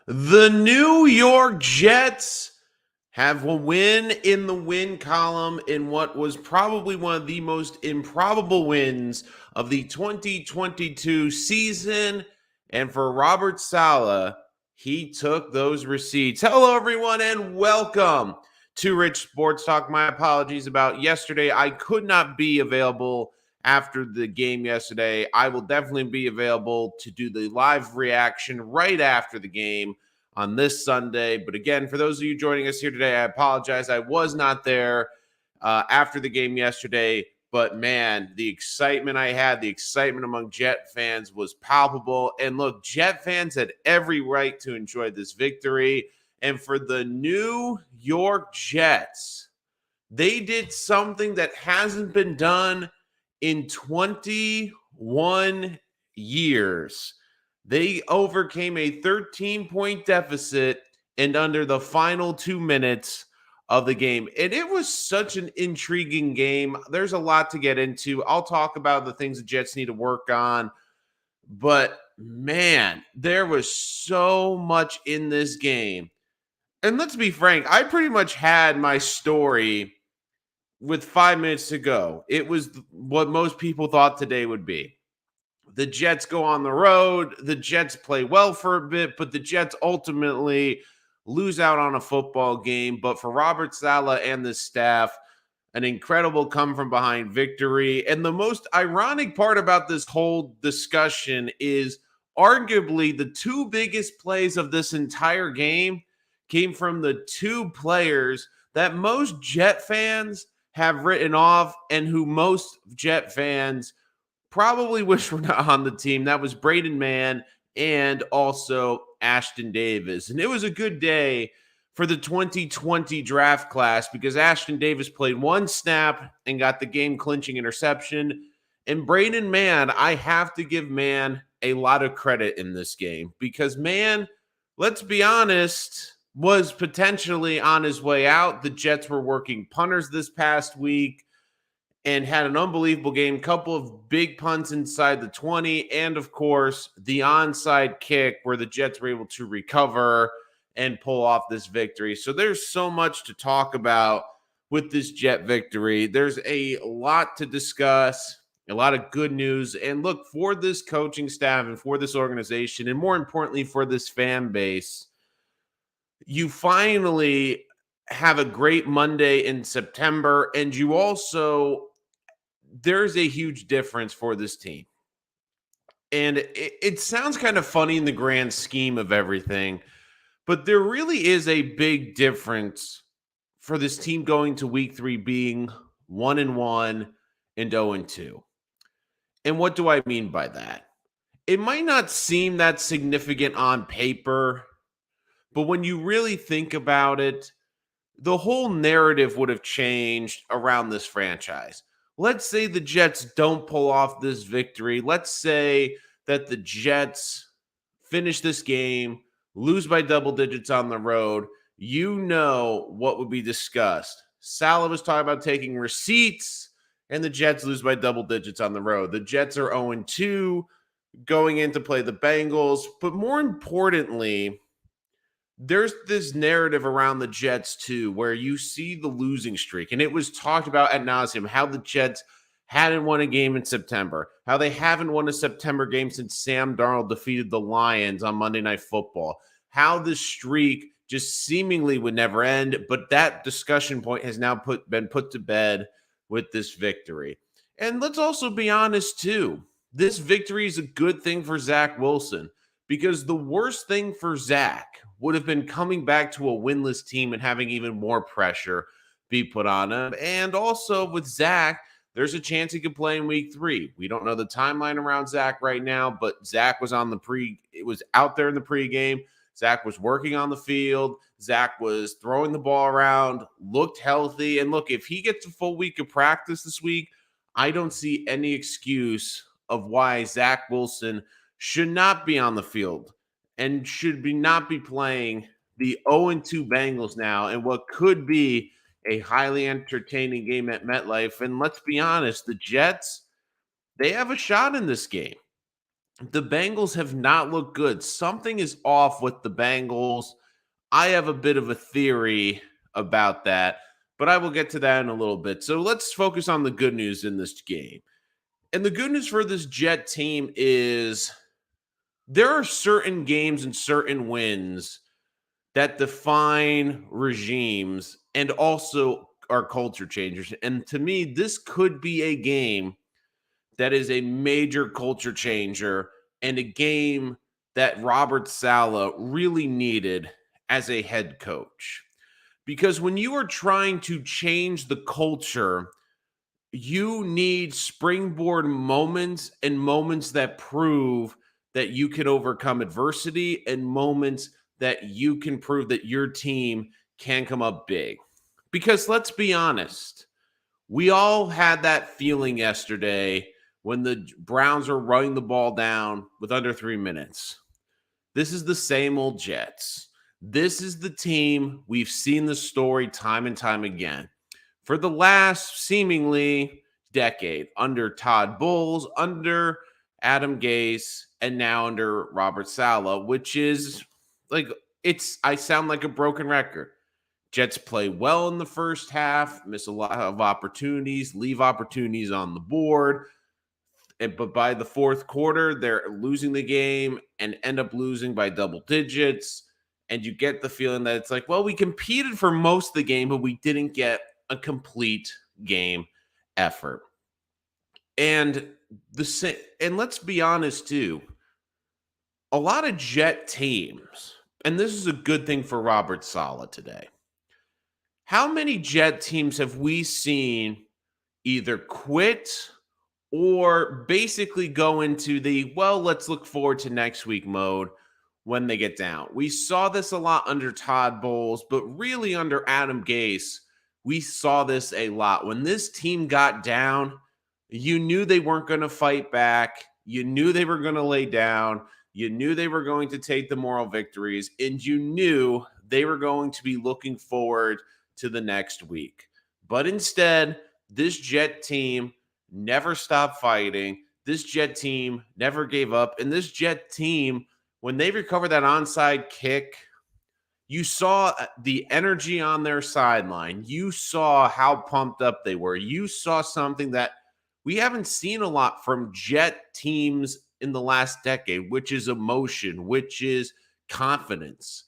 The New York Jets have a win in the win column in what was probably one of the most improbable wins of the 2022 season. And for Robert Saleh, he took those receipts. Hello, everyone, and welcome to Rich Sports Talk. My apologies about yesterday. I could not be available after the game yesterday. I will definitely be available to do the live reaction right after the game on this Sunday. But again, for those of you joining us here today, I apologize. I was not there after the game yesterday. But man, the excitement I had, the excitement among Jet fans was palpable. And look, Jet fans had every right to enjoy this victory. And for the New York Jets, they did something that hasn't been done in 21 years. They overcame a 13-point deficit and under the final 2 minutes of the game. And it was such an intriguing game. There's a lot to get into. I'll talk about the things the Jets need to work on. But man, there was so much in this game. And let's be frank, I pretty much had my story with 5 minutes to go. It was what most people thought today would be. The Jets go on the road. The Jets play well for a bit, but the Jets ultimately lose out on a football game. But for Robert Saleh and the staff, an incredible come from behind victory. And the most ironic part about this whole discussion is arguably the two biggest plays of this entire game came from the two players that most Jet fans have written off and who most Jet fans probably wish were not on the team. That was Braden Mann and also Ashton Davis. And it was a good day for the 2020 draft class because Ashton Davis played one snap and got the game-clinching interception. And Braden Mann, I have to give Mann a lot of credit in this game because Mann, let's be honest, was potentially on his way out. The Jets were working punters this past week and had an unbelievable game. Couple of big punts inside the 20, and of course, the onside kick where the Jets were able to recover and pull off this victory. So there's so much to talk about with this Jet victory. There's a lot to discuss, a lot of good news. And look, for this coaching staff and for this organization, and more importantly, for this fan base, you finally have a great Monday in September, and you also there's a huge difference for this team. And it sounds kind of funny in the grand scheme of everything, but there really is a big difference for this team going to week 3 being 1-1 and 0-2. And what do I mean by that? It might not seem that significant on paper, but when you really think about it, the whole narrative would have changed around this franchise. Let's say the Jets don't pull off this victory. Let's say that the Jets finish this game, lose by double digits on the road. You know what would be discussed. Saleh was talking about taking receipts, and the Jets lose by double digits on the road. The Jets are 0-2 going in to play the Bengals. But more importantly, there's this narrative around the Jets too, where you see the losing streak, and it was talked about ad nauseum how the Jets hadn't won a game in September, how they haven't won a September game since Sam Darnold defeated the Lions on Monday Night Football, how the streak just seemingly would never end. But that discussion point has now been put to bed with this victory. And let's also be honest too, this victory is a good thing for Zach Wilson, because the worst thing for Zach would have been coming back to a winless team and having even more pressure be put on him. And also with Zach, there's a chance he could play in week 3. We don't know the timeline around Zach right now, but Zach was it was out there in the pregame. Zach was working on the field. Zach was throwing the ball around, looked healthy. And look, if he gets a full week of practice this week, I don't see any excuse of why Zach Wilson should not be on the field and should not be playing the 0-2 Bengals now in what could be a highly entertaining game at MetLife. And let's be honest, the Jets, they have a shot in this game. The Bengals have not looked good. Something is off with the Bengals. I have a bit of a theory about that, but I will get to that in a little bit. So let's focus on the good news in this game. And the good news for this Jet team is there are certain games and certain wins that define regimes and also are culture changers. And to me, this could be a game that is a major culture changer and a game that Robert Saleh really needed as a head coach. Because when you are trying to change the culture, you need springboard moments and moments that prove that you can overcome adversity and moments that you can prove that your team can come up big. Because let's be honest, we all had that feeling yesterday when the Browns were running the ball down with under 3 minutes. This is the same old Jets. This is the team we've seen the story time and time again for the last seemingly decade under Todd Bowles, under Adam Gase, and now under Robert Saleh, which is like I sound like a broken record. Jets play well in the first half, miss a lot of opportunities, leave opportunities on the board. But by the fourth quarter, they're losing the game and end up losing by double digits. And you get the feeling that it's like, well, we competed for most of the game, but we didn't get a complete game effort. And and let's be honest too, a lot of Jet teams, and this is a good thing for Robert Saleh today. How many Jet teams have we seen either quit or basically go into the, well, let's look forward to next week mode when they get down? We saw this a lot under Todd Bowles, but really under Adam Gase, we saw this a lot. When this team got down, you knew they weren't going to fight back. You knew they were going to lay down. You knew they were going to take the moral victories, and you knew they were going to be looking forward to the next week. But instead, this Jet team never stopped fighting. This Jet team never gave up. And this Jet team, when they recovered that onside kick, you saw the energy on their sideline. You saw how pumped up they were. You saw something that we haven't seen a lot from Jet teams in the last decade, which is emotion, which is confidence.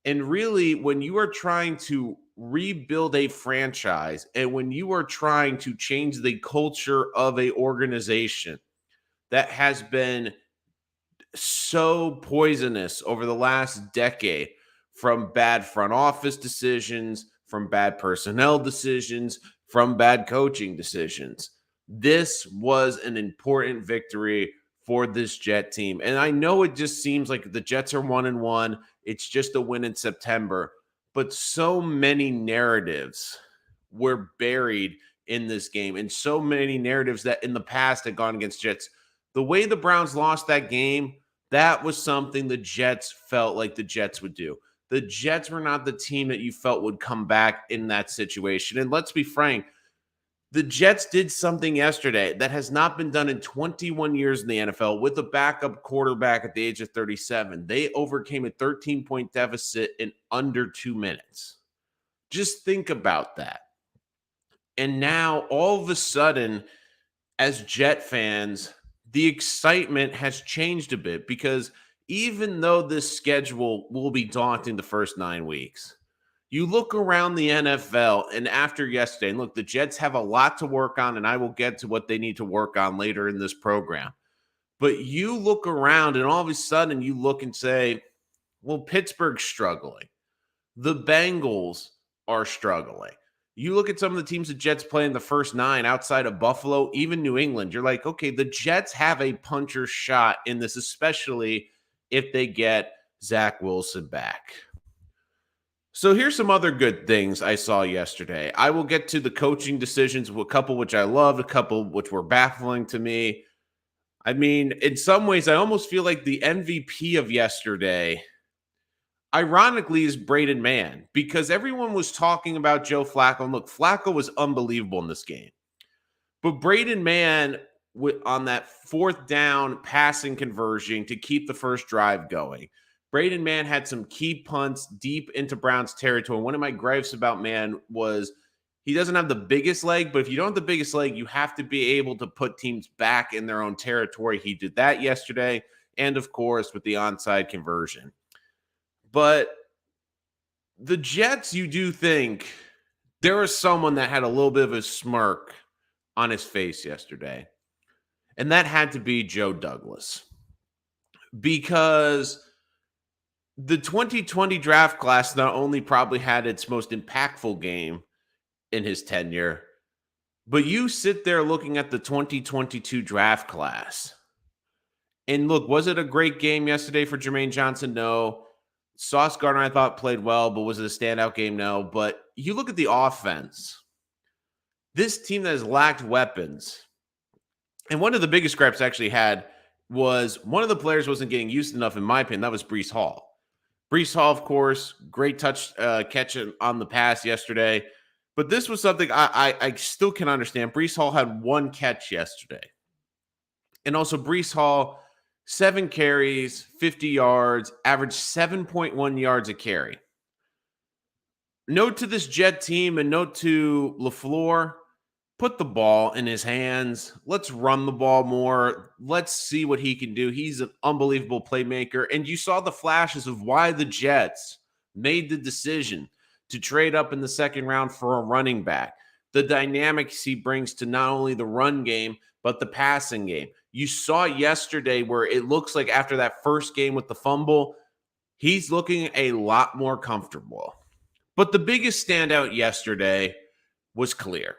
And really, when you are trying to rebuild a franchise and when you are trying to change the culture of a organization that has been so poisonous over the last decade, from bad front office decisions, from bad personnel decisions, from bad coaching decisions, this was an important victory for this Jet team. And I know it just seems like the Jets are 1-1. It's just a win in September. But so many narratives were buried in this game, and so many narratives that in the past had gone against Jets. The way the Browns lost that game, that was something the Jets felt like the Jets would do. The Jets were not the team that you felt would come back in that situation. And let's be frank, the Jets did something yesterday that has not been done in 21 years in the NFL with a backup quarterback at the age of 37. They overcame a 13-point deficit in under 2 minutes. Just think about that. And now, all of a sudden, as Jet fans, the excitement has changed a bit because even though this schedule will be daunting the first 9 weeks, you look around the NFL, and after yesterday, and look, the Jets have a lot to work on, and I will get to what they need to work on later in this program. But you look around, and all of a sudden, you look and say, well, Pittsburgh's struggling. The Bengals are struggling. You look at some of the teams the Jets play in the first 9 outside of Buffalo, even New England. You're like, okay, the Jets have a puncher's shot in this, especially if they get Zach Wilson back. So here's some other good things I saw yesterday. I will get to the coaching decisions, a couple which I loved, a couple which were baffling to me. I mean, in some ways, I almost feel like the MVP of yesterday, ironically, is Braden Mann, because everyone was talking about Joe Flacco. And look, Flacco was unbelievable in this game. But Braden Mann on that fourth down passing conversion to keep the first drive going. Braden Mann had some key punts deep into Browns territory. One of my gripes about Mann was he doesn't have the biggest leg, but if you don't have the biggest leg, you have to be able to put teams back in their own territory. He did that yesterday, and of course with the onside conversion. But the Jets, you do think there was someone that had a little bit of a smirk on his face yesterday, and that had to be Joe Douglas, because the 2020 draft class not only probably had its most impactful game in his tenure, but you sit there looking at the 2022 draft class. And look, was it a great game yesterday for Jermaine Johnson? No. Sauce Gardner, I thought, played well, but was it a standout game? No. But you look at the offense. This team that has lacked weapons, and one of the biggest gripes I actually had was one of the players wasn't getting used enough, in my opinion. That was Breece Hall. Breece Hall, of course, great catch on the pass yesterday. But this was something I still can understand. Breece Hall had one catch yesterday. And also Breece Hall, 7 carries, 50 yards, averaged 7.1 yards a carry. Note to this Jet team and note to LaFleur, put the ball in his hands. Let's run the ball more. Let's see what he can do. He's an unbelievable playmaker. And you saw the flashes of why the Jets made the decision to trade up in the second round for a running back. The dynamics he brings to not only the run game, but the passing game. You saw yesterday where it looks like after that first game with the fumble, he's looking a lot more comfortable. But the biggest standout yesterday was clear.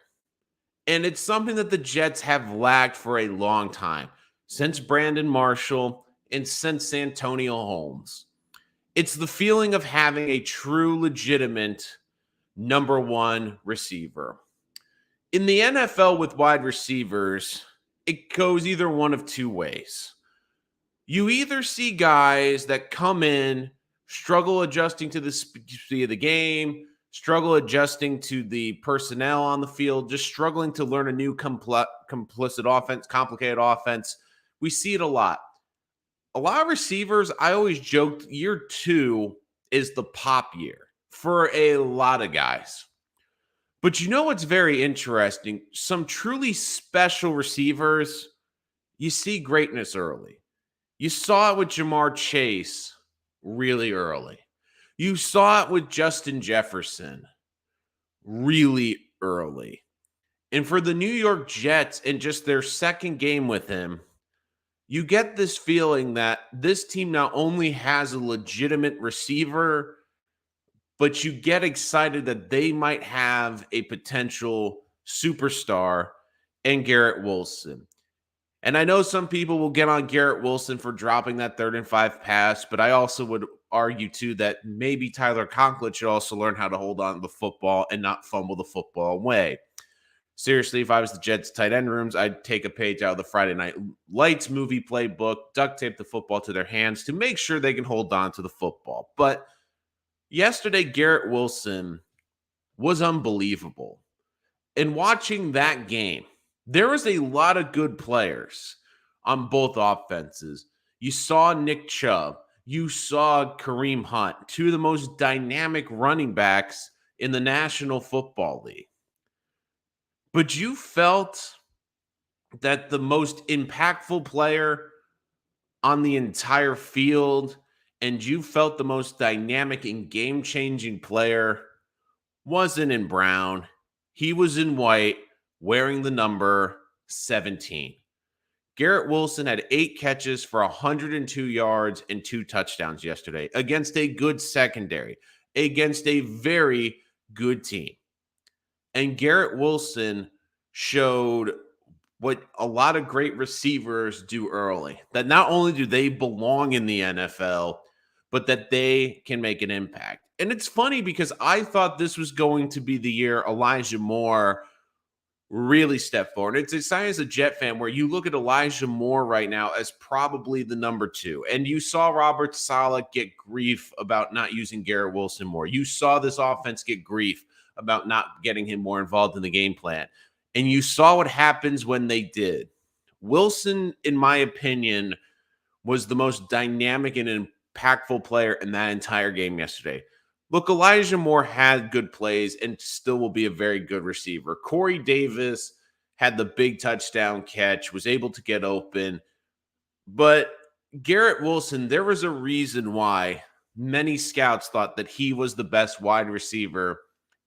And it's something that the Jets have lacked for a long time, since Brandon Marshall and since Santonio Holmes. It's the feeling of having a true, legitimate number one receiver. In the NFL with wide receivers, it goes either one of two ways. You either see guys that come in, struggle adjusting to the speed of the game, struggle adjusting to the personnel on the field, just struggling to learn a new complicated offense. We see it a lot. A lot of receivers, I always joked, year 2 is the pop year for a lot of guys. But you know what's very interesting? Some truly special receivers, you see greatness early. You saw it with Jamar Chase really early. You saw it with Justin Jefferson really early. And for the New York Jets in just their second game with him, you get this feeling that this team not only has a legitimate receiver, but you get excited that they might have a potential superstar in Garrett Wilson. And I know some people will get on Garrett Wilson for dropping that 3rd and 5 pass, but I also would argue too that maybe Tyler Conklin should also learn how to hold on to the football and not fumble the football away. Seriously, if I was the Jets tight end rooms, I'd take a page out of the Friday Night Lights movie playbook, duct tape the football to their hands to make sure they can hold on to the football. But yesterday, Garrett Wilson was unbelievable. And watching that game, there was a lot of good players on both offenses. You saw Nick Chubb. You saw Kareem Hunt, 2 of the most dynamic running backs in the National Football League. But you felt that the most impactful player on the entire field, and you felt the most dynamic and game-changing player wasn't in brown. He was in white, wearing the number 17. Garrett Wilson had 8 catches for 102 yards and 2 touchdowns yesterday against a good secondary, against a very good team. And Garrett Wilson showed what a lot of great receivers do early, that not only do they belong in the NFL, but that they can make an impact. And it's funny because I thought this was going to be the year Elijah Moore really stepped forward. It's exciting as a Jet fan where you look at Elijah Moore right now as probably the number 2. And you saw Robert Saleh get grief about not using Garrett Wilson more. You saw this offense get grief about not getting him more involved in the game plan. And you saw what happens when they did. Wilson, in my opinion, was the most dynamic and impactful player in that entire game yesterday. Look, Elijah Moore had good plays and still will be a very good receiver. Corey Davis had the big touchdown catch, was able to get open. But Garrett Wilson, there was a reason why many scouts thought that he was the best wide receiver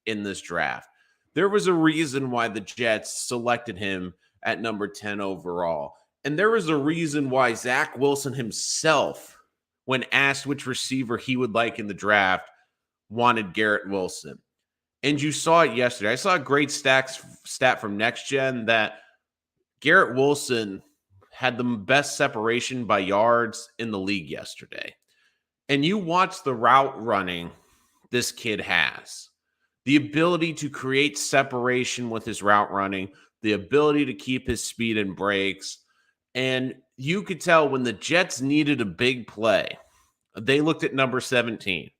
in this draft. There was a reason why the Jets selected him at number 10 overall. And there was a reason why Zach Wilson himself, when asked which receiver he would like in the draft, wanted Garrett Wilson. And you saw it yesterday. I saw a great stat from Next Gen that Garrett Wilson had the best separation by yards in the league yesterday. And you watch the route running this kid has. The ability to create separation with his route running, the ability to keep his speed and breaks. And you could tell when the Jets needed a big play, they looked at number 17.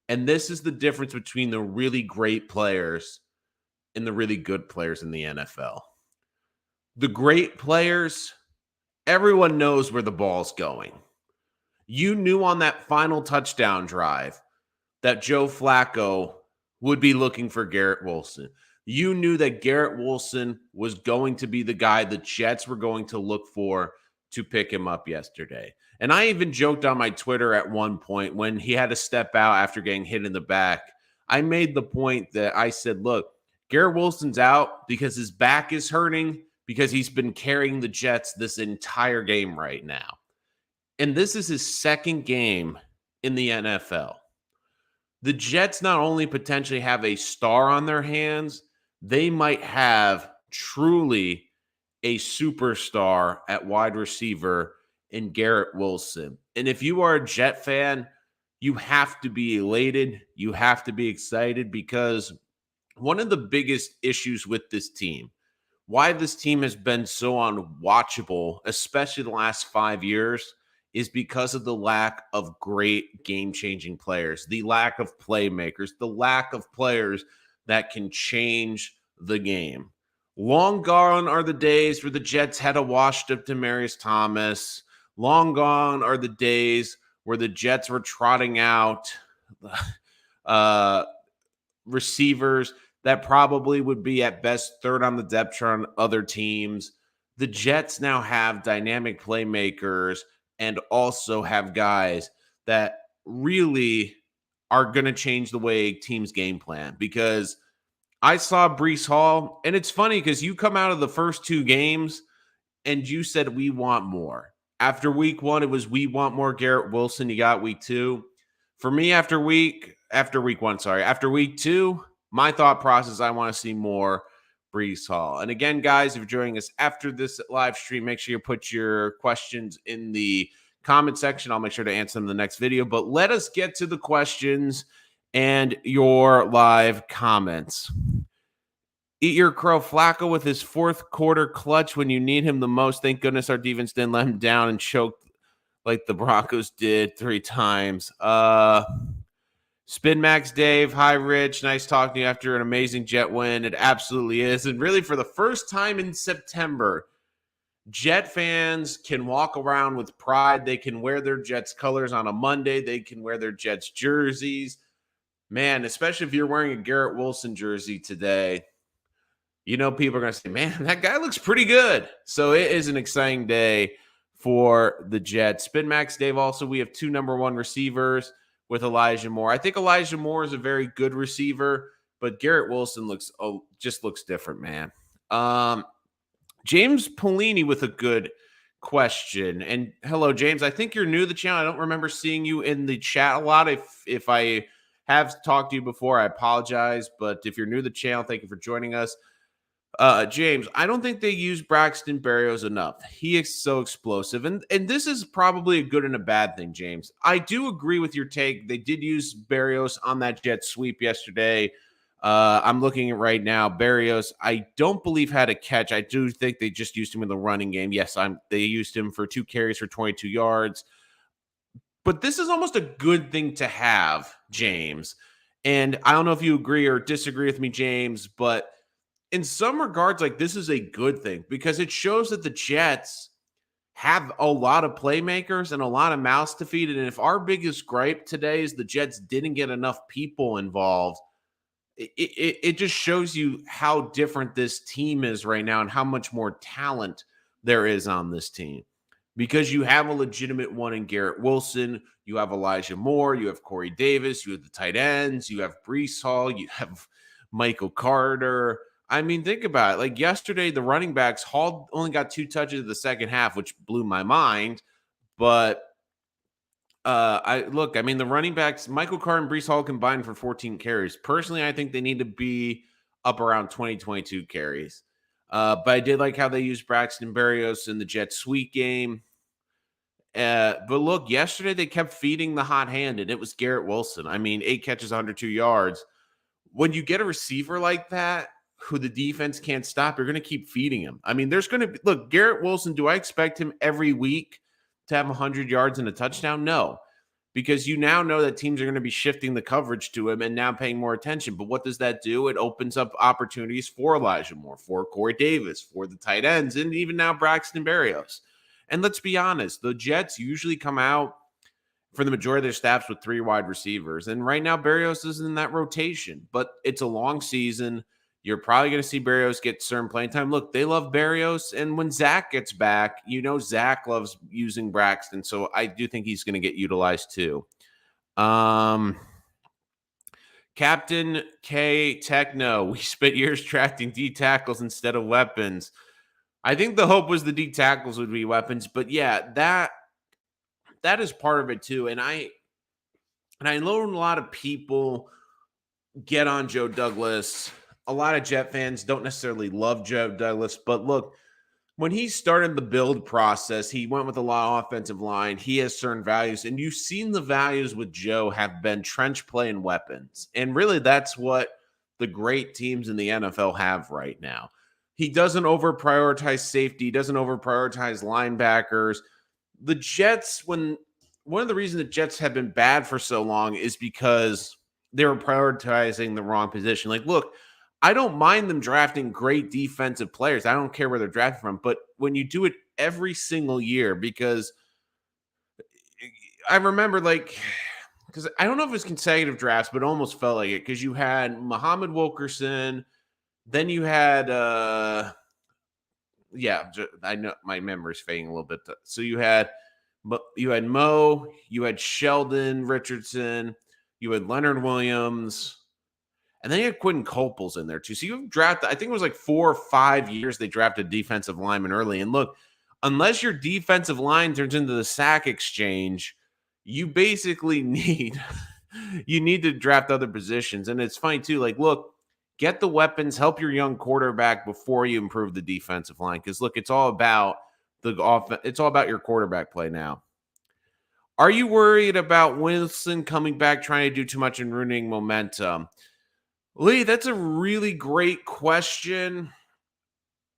And this is the difference between the really great players and the really good players in the NFL. The great players, everyone knows where the ball's going. You knew on that final touchdown drive that Joe Flacco would be looking for Garrett Wilson. You knew that Garrett Wilson was going to be the guy the Jets were going to look for to pick him up yesterday. And I even joked on my Twitter at one point when he had to step out after getting hit in the back. I made the point that I said, look, Garrett Wilson's out because his back is hurting because he's been carrying the Jets this entire game right now. And this is his second game in the NFL. The Jets not only potentially have a star on their hands, they might have truly a superstar at wide receiver in Garrett Wilson. And if you are a Jet fan, you have to be elated. You have to be excited because one of the biggest issues with this team, why this team has been so unwatchable, especially the last 5 years, is because of the lack of great game-changing players, the lack of playmakers, the lack of players that can change the game. Long gone are the days where the Jets had a washed-up Demaryius Thomas. Long gone are the days where the Jets were trotting out receivers that probably would be at best third on the depth chart on other teams. The Jets now have dynamic playmakers and also have guys that really are going to change the way teams game plan. Because I saw Breece Hall, and it's funny because you come out of the first two games and you said, we want more. After week one, it was, we want more Garrett Wilson. You got week two. For me, after week two, my thought process, I want to see more Breece Hall. And again, guys, if you're joining us after this live stream, make sure you put your questions in the comment section. I'll make sure to answer them in the next video. But let us get to the questions and your live comments. Eat your crow. Flacco with his fourth quarter clutch when you need him the most. Thank goodness our defense didn't let him down and choke like the Broncos did 3 times. Spin Max Dave, hi Rich, nice talking to you after an amazing Jet win. It absolutely is. And really for the first time in September, Jet fans can walk around with pride. They can wear their Jets colors on a Monday. They can wear their Jets jerseys. Man, especially if you're wearing a Garrett Wilson jersey today, you know people are going to say, man, that guy looks pretty good. So it is an exciting day for the Jets. Spin Max Dave, also we have 2 number 1 receivers with Elijah Moore. I think Elijah Moore is a very good receiver, but Garrett Wilson just looks different, man. James Polini with a good question. And hello, James. I think you're new to the channel. I don't remember seeing you in the chat a lot. If I have talked to you before, I apologize. But if you're new to the channel, thank you for joining us. James, I don't think they use Braxton Berrios enough. He is so explosive. And this is probably a good and a bad thing, James. I do agree with your take. They did use Berrios on that jet sweep yesterday. I'm looking at right now. Berrios, I don't believe had a catch. I do think they just used him in the running game. Yes, they used him for 2 carries for 22 yards. But this is almost a good thing to have, James. And I don't know if you agree or disagree with me, James, but in some regards, like this is a good thing because it shows that the Jets have a lot of playmakers and a lot of mouths to feed. And if our biggest gripe today is the Jets didn't get enough people involved, it just shows you how different this team is right now and how much more talent there is on this team. Because you have a legitimate one in Garrett Wilson, you have Elijah Moore, you have Corey Davis, you have the tight ends, you have Brees Hall, you have Michael Carter. I mean, think about it. Like yesterday, the running backs, Hall only got 2 touches in the second half, which blew my mind. But I mean, the running backs, Michael Carter and Brees Hall combined for 14 carries. Personally, I think they need to be up around 22 carries. But I did like how they used Braxton Berrios in the Jets sweep game. But look, yesterday they kept feeding the hot hand, and it was Garrett Wilson. I mean, 8 catches, 102 yards. When you get a receiver like that, who the defense can't stop, you're going to keep feeding him. I mean, there's going to be, look, Garrett Wilson, do I expect him every week to have 100 yards and a touchdown? No, because you now know that teams are going to be shifting the coverage to him and now paying more attention. But what does that do? It opens up opportunities for Elijah Moore, for Corey Davis, for the tight ends, and even now Braxton Berrios. And let's be honest, the Jets usually come out for the majority of their staffs with 3 wide receivers. And right now, Berrios is in that rotation, but it's a long season. You're probably going to see Berrios get certain playing time. Look, they love Berrios. And when Zach gets back, you know Zach loves using Braxton. So I do think he's going to get utilized too. Captain K Techno, we spent years drafting D tackles instead of weapons. I think the hope was the D tackles would be weapons. But yeah, that is part of it too. And I know a lot of people get on Joe Douglas. A lot of Jet fans don't necessarily love Joe Douglas, but look, when he started the build process, he went with a lot of offensive line. He has certain values, and you've seen the values with Joe have been trench play and weapons. And really, that's what the great teams in the NFL have right now. He doesn't over prioritize safety, he doesn't over prioritize linebackers. The Jets, one of the reasons the Jets have been bad for so long is because they were prioritizing the wrong position. Like, look, I don't mind them drafting great defensive players. I don't care where they're drafted from. But when you do it every single year, because I remember, like, because I don't know if it was consecutive drafts, but it almost felt like it, because you had Muhammad Wilkerson, then you had I know my memory's fading a little bit. So you had Mo, you had Sheldon Richardson, you had Leonard Williams, and then you had Quentin Coples in there too. So you've drafted, I think it was like 4 or 5 years they drafted defensive lineman early. And look, unless your defensive line turns into the sack exchange, you basically need to draft other positions. And it's funny too. Like, look, get the weapons, help your young quarterback before you improve the defensive line. Because look, it's all about it's all about your quarterback play now. Are you worried about Wilson coming back, trying to do too much and ruining momentum? Lee, that's a really great question.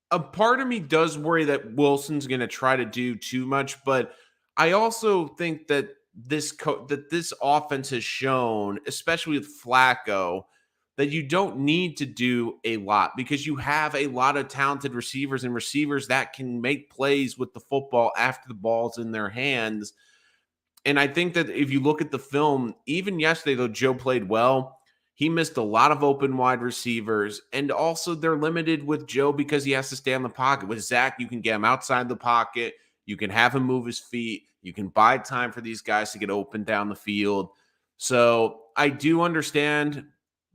A part of me does worry that Wilson's going to try to do too much, but I also think that this offense has shown, especially with Flacco, that you don't need to do a lot because you have a lot of talented receivers and receivers that can make plays with the football after the ball's in their hands. And I think that if you look at the film, even yesterday, though Joe played well, he missed a lot of open wide receivers. And also they're limited with Joe because he has to stay in the pocket. With Zach, you can get him outside the pocket. You can have him move his feet. You can buy time for these guys to get open down the field. So I do understand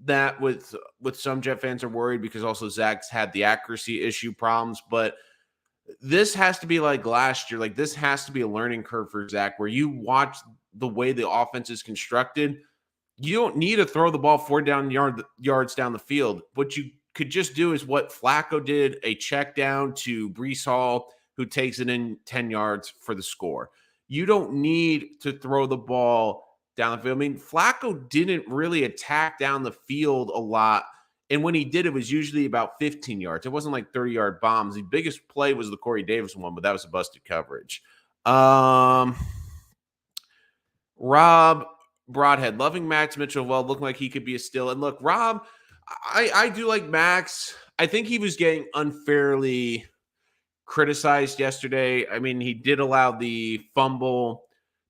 that with some Jet fans are worried because also Zach's had the accuracy issue problems. But this has to be like last year. Like, this has to be a learning curve for Zach, where you watch the way the offense is constructed. You don't need to throw the ball 4 yards down the field. What you could just do is what Flacco did, a check down to Brees Hall, who takes it in 10 yards for the score. You don't need to throw the ball down the field. I mean, Flacco didn't really attack down the field a lot. And when he did, it was usually about 15 yards. It wasn't like 30-yard bombs. The biggest play was the Corey Davis one, but that was a busted coverage. Rob Broadhead, loving Max Mitchell, well, looking like he could be a steal. And look, Rob, I do like Max. I think he was getting unfairly criticized yesterday. I mean, he did allow the fumble,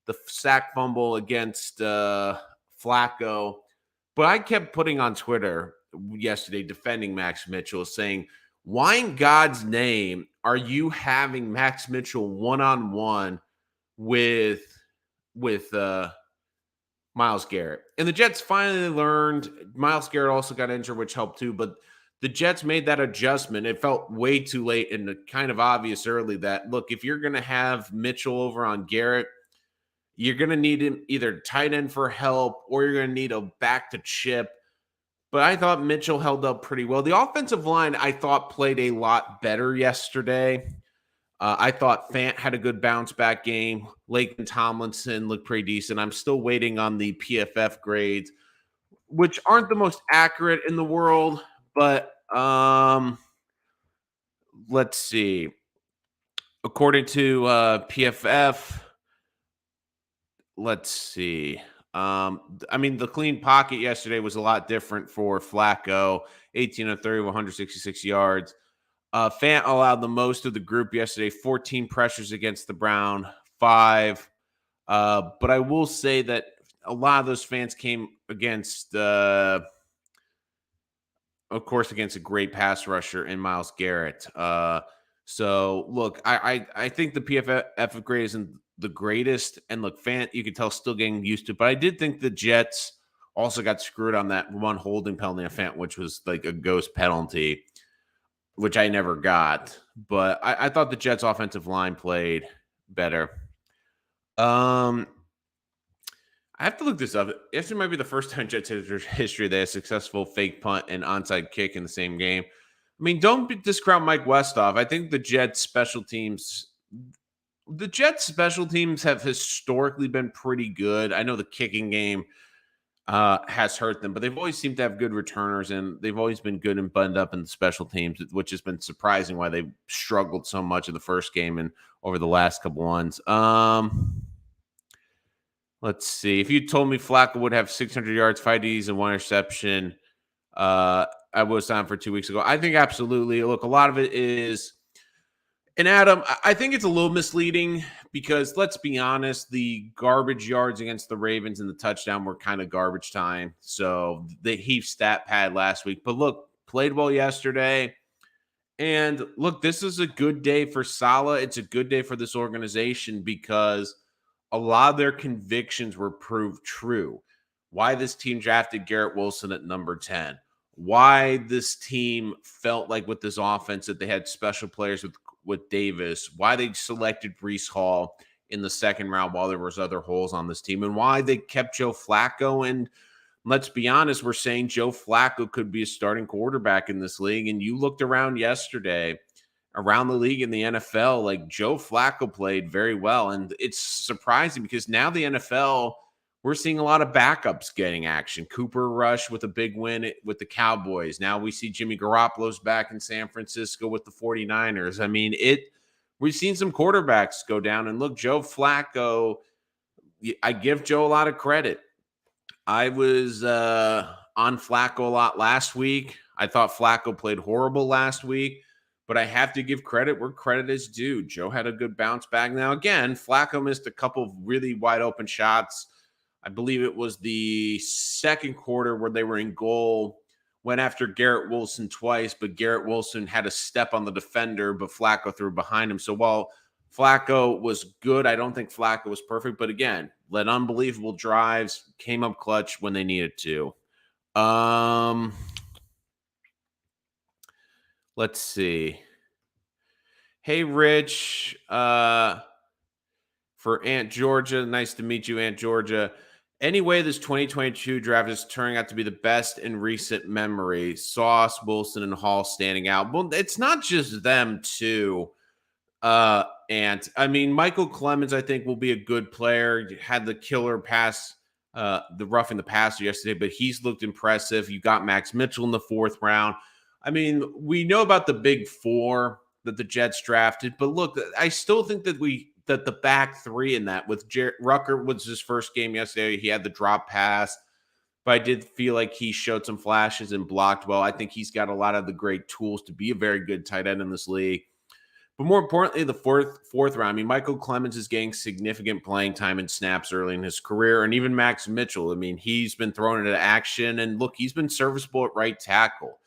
the sack fumble against Flacco, but I kept putting on Twitter yesterday defending Max Mitchell, saying, "Why in God's name are you having Max Mitchell one on one with with Myles Garrett?" And the Jets finally learned. Myles Garrett also got injured, which helped too. But the Jets made that adjustment. It felt way too late and kind of obvious early that, look, if you're going to have Mitchell over on Garrett, you're going to need him either tight end for help or you're going to need a back to chip. But I thought Mitchell held up pretty well. The offensive line, I thought, played a lot better yesterday. I thought Fant had a good bounce back game. Laken Tomlinson looked pretty decent. I'm still waiting on the PFF grades, which aren't the most accurate in the world, but let's see. According to PFF, let's see. I mean, the clean pocket yesterday was a lot different for Flacco. 18 of 30, 166 yards. Fant allowed the most of the group yesterday, 14 pressures against the Brown, 5. But I will say that a lot of those fans came against, of course, against a great pass rusher in Myles Garrett. So, look, I think the PFF grade isn't the greatest. And look, Fant, you can tell, still getting used to it. But I did think the Jets also got screwed on that one holding penalty on Fant, which was like a ghost penalty, which I never got. But I thought the Jets' offensive line played better. I have to look this up. This might be the first time Jets history they had a successful fake punt and onside kick in the same game. I mean, don't discount Mike Westhoff. I think the Jets special teams have historically been pretty good. I know the kicking game has hurt them, but they've always seemed to have good returners, and they've always been good and buttoned up in the special teams, which has been surprising why they struggled so much in the first game and over the last couple ones. Let's see. If you told me Flacco would have 600 yards, 5 Ds, and 1 interception, I was on for 2 weeks ago. I think absolutely. Look, a lot of it is, and Adam, I think it's a little misleading because let's be honest, the garbage yards against the Ravens and the touchdown were kind of garbage time. So he stat pad last week, but look, played well yesterday. And look, this is a good day for Saleh. It's a good day for this organization because a lot of their convictions were proved true. Why this team drafted Garrett Wilson at number 10. Why this team felt like with this offense that they had special players with Davis. Why they selected Breece Hall in the second round while there was other holes on this team. And why they kept Joe Flacco. And let's be honest, we're saying Joe Flacco could be a starting quarterback in this league. And you looked around yesterday, around the league in the NFL, like Joe Flacco played very well. And it's surprising because now the NFL, we're seeing a lot of backups getting action. Cooper Rush with a big win with the Cowboys. Now we see Jimmy Garoppolo's back in San Francisco with the 49ers. I mean, we've seen some quarterbacks go down. And look, Joe Flacco, I give Joe a lot of credit. I was on Flacco a lot last week. I thought Flacco played horrible last week. But I have to give credit where credit is due. Joe had a good bounce back. Now, again, Flacco missed a couple of really wide open shots. I believe it was the second quarter where they were in goal, went after Garrett Wilson twice, but Garrett Wilson had a step on the defender, but Flacco threw behind him. So while Flacco was good, I don't think Flacco was perfect. But again, led unbelievable drives, came up clutch when they needed to. Let's see. Hey, Rich, for Aunt Georgia. Nice to meet you, Aunt Georgia. Anyway, this 2022 draft is turning out to be the best in recent memory. Sauce, Wilson, and Hall standing out. Well, it's not just them, too. And I mean, Michael Clemens, I think, will be a good player. Had the killer pass, the roughing the passer yesterday, but he's looked impressive. You got Max Mitchell in the 4th round. I mean, we know about the big 4 that the Jets drafted, but look, I still think that the back 3 in that with Rucker was his first game yesterday. He had the drop pass, but I did feel like he showed some flashes and blocked well. I think he's got a lot of the great tools to be a very good tight end in this league. But more importantly, the fourth round. I mean, Michael Clemens is getting significant playing time and snaps early in his career, and even Max Mitchell. I mean, he's been thrown into action, and look, he's been serviceable at right tackle.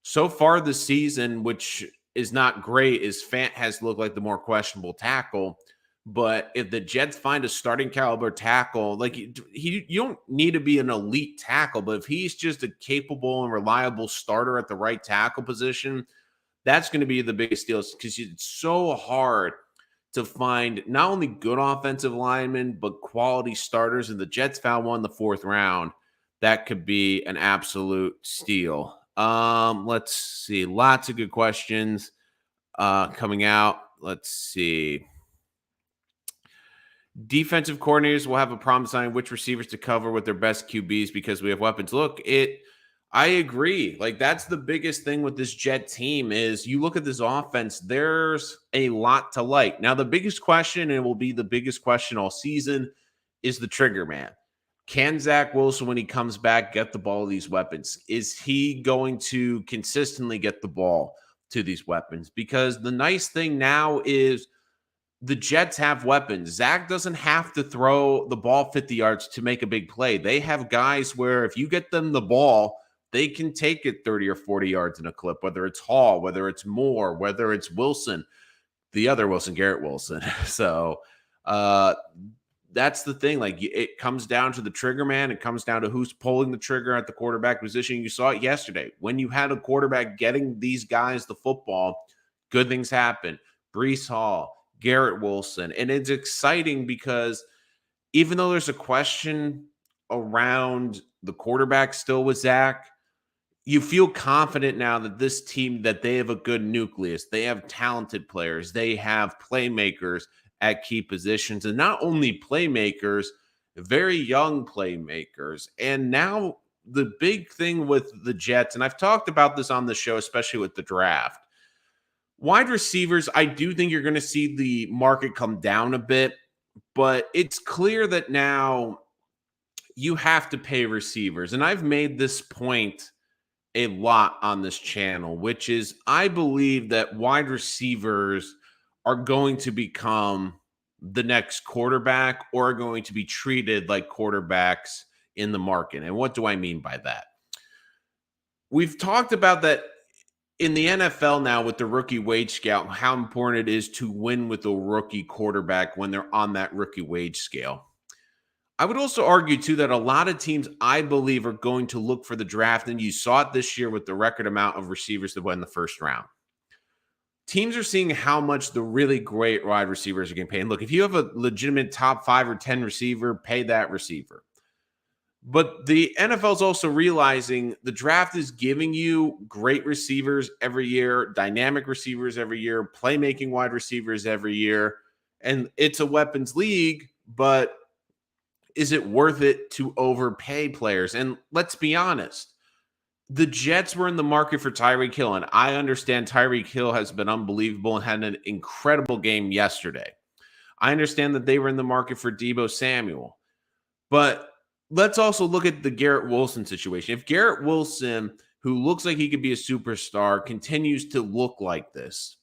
So far this season, which is not great, is Fant has looked like the more questionable tackle. But if the Jets find a starting caliber tackle, like you don't need to be an elite tackle, but if he's just a capable and reliable starter at the right tackle position, that's going to be the biggest deal because it's so hard to find not only good offensive linemen, but quality starters. And the Jets found one in the fourth round. That could be an absolute steal. Let's see. Lots of good questions coming out. Let's see. Defensive coordinators will have a problem deciding which receivers to cover with their best QBs because we have weapons. Look, I agree. Like, that's the biggest thing with this Jet team is you look at this offense, there's a lot to like. Now, the biggest question, and it will be the biggest question all season, is the trigger man. Can Zach Wilson, when he comes back, get the ball to these weapons? Is he going to consistently get the ball to these weapons? Because the nice thing now is the Jets have weapons. Zach doesn't have to throw the ball 50 yards to make a big play. They have guys where if you get them the ball, they can take it 30 or 40 yards in a clip, whether it's Hall, whether it's Moore, whether it's Wilson, the other Wilson, Garrett Wilson. So that's the thing. Like, it comes down to the trigger man. It comes down to who's pulling the trigger at the quarterback position. You saw it yesterday. When you had a quarterback getting these guys the football, good things happen. Breece Hall, Garrett Wilson. And it's exciting because even though there's a question around the quarterback still with Zach, you feel confident now that this team, that they have a good nucleus. They have talented players. They have playmakers at key positions. And not only playmakers, very young playmakers. And now the big thing with the Jets, and I've talked about this on the show, especially with the draft, wide receivers, I do think you're going to see the market come down a bit, but it's clear that now you have to pay receivers. And I've made this point a lot on this channel, which is I believe that wide receivers are going to become the next quarterback or are going to be treated like quarterbacks in the market. And what do I mean by that? We've talked about that in the NFL now with the rookie wage scale, how important it is to win with a rookie quarterback when they're on that rookie wage scale. I would also argue, too, that a lot of teams, I believe, are going to look for the draft, and you saw it this year with the record amount of receivers that went in the first round. Teams are seeing how much the really great wide receivers are getting paid. And look, if you have a legitimate top 5 or 10 receiver, pay that receiver. But the NFL is also realizing the draft is giving you great receivers every year, dynamic receivers every year, playmaking wide receivers every year. And it's a weapons league, but is it worth it to overpay players? And let's be honest, the Jets were in the market for Tyreek Hill, and I understand Tyreek Hill has been unbelievable and had an incredible game yesterday. I understand that they were in the market for Deebo Samuel, but let's also look at the Garrett Wilson situation. If Garrett Wilson, who looks like he could be a superstar, continues to look like this,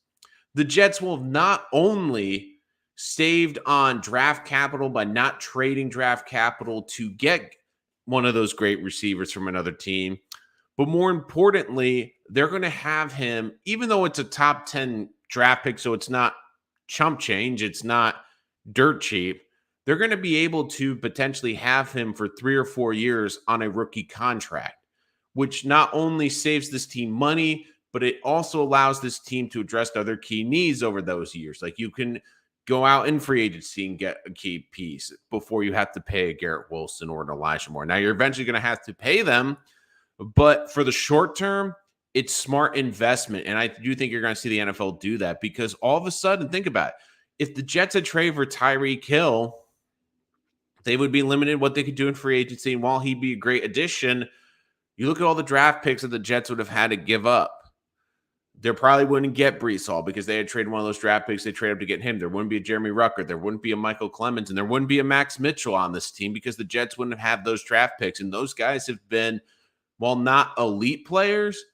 the Jets will not only saved on draft capital by not trading draft capital to get one of those great receivers from another team, but more importantly, they're going to have him, even though it's a top 10 draft pick, so it's not chump change, it's not dirt cheap, they're going to be able to potentially have him for 3 or 4 years on a rookie contract, which not only saves this team money, but it also allows this team to address other key needs over those years. Like, you can go out in free agency and get a key piece before you have to pay a Garrett Wilson or an Elijah Moore. Now, you're eventually going to have to pay them, but for the short term, it's smart investment. And I do think you're going to see the NFL do that because all of a sudden, think about it. If the Jets had traded for Tyreek Hill, they would be limited what they could do in free agency. And while he'd be a great addition, you look at all the draft picks that the Jets would have had to give up. They probably wouldn't get Breece Hall because they had traded one of those draft picks. They traded up to get him. There wouldn't be a Jeremy Ruckert. There wouldn't be a Michael Clemens. And there wouldn't be a Max Mitchell on this team because the Jets wouldn't have had those draft picks. And those guys have been, while not elite players,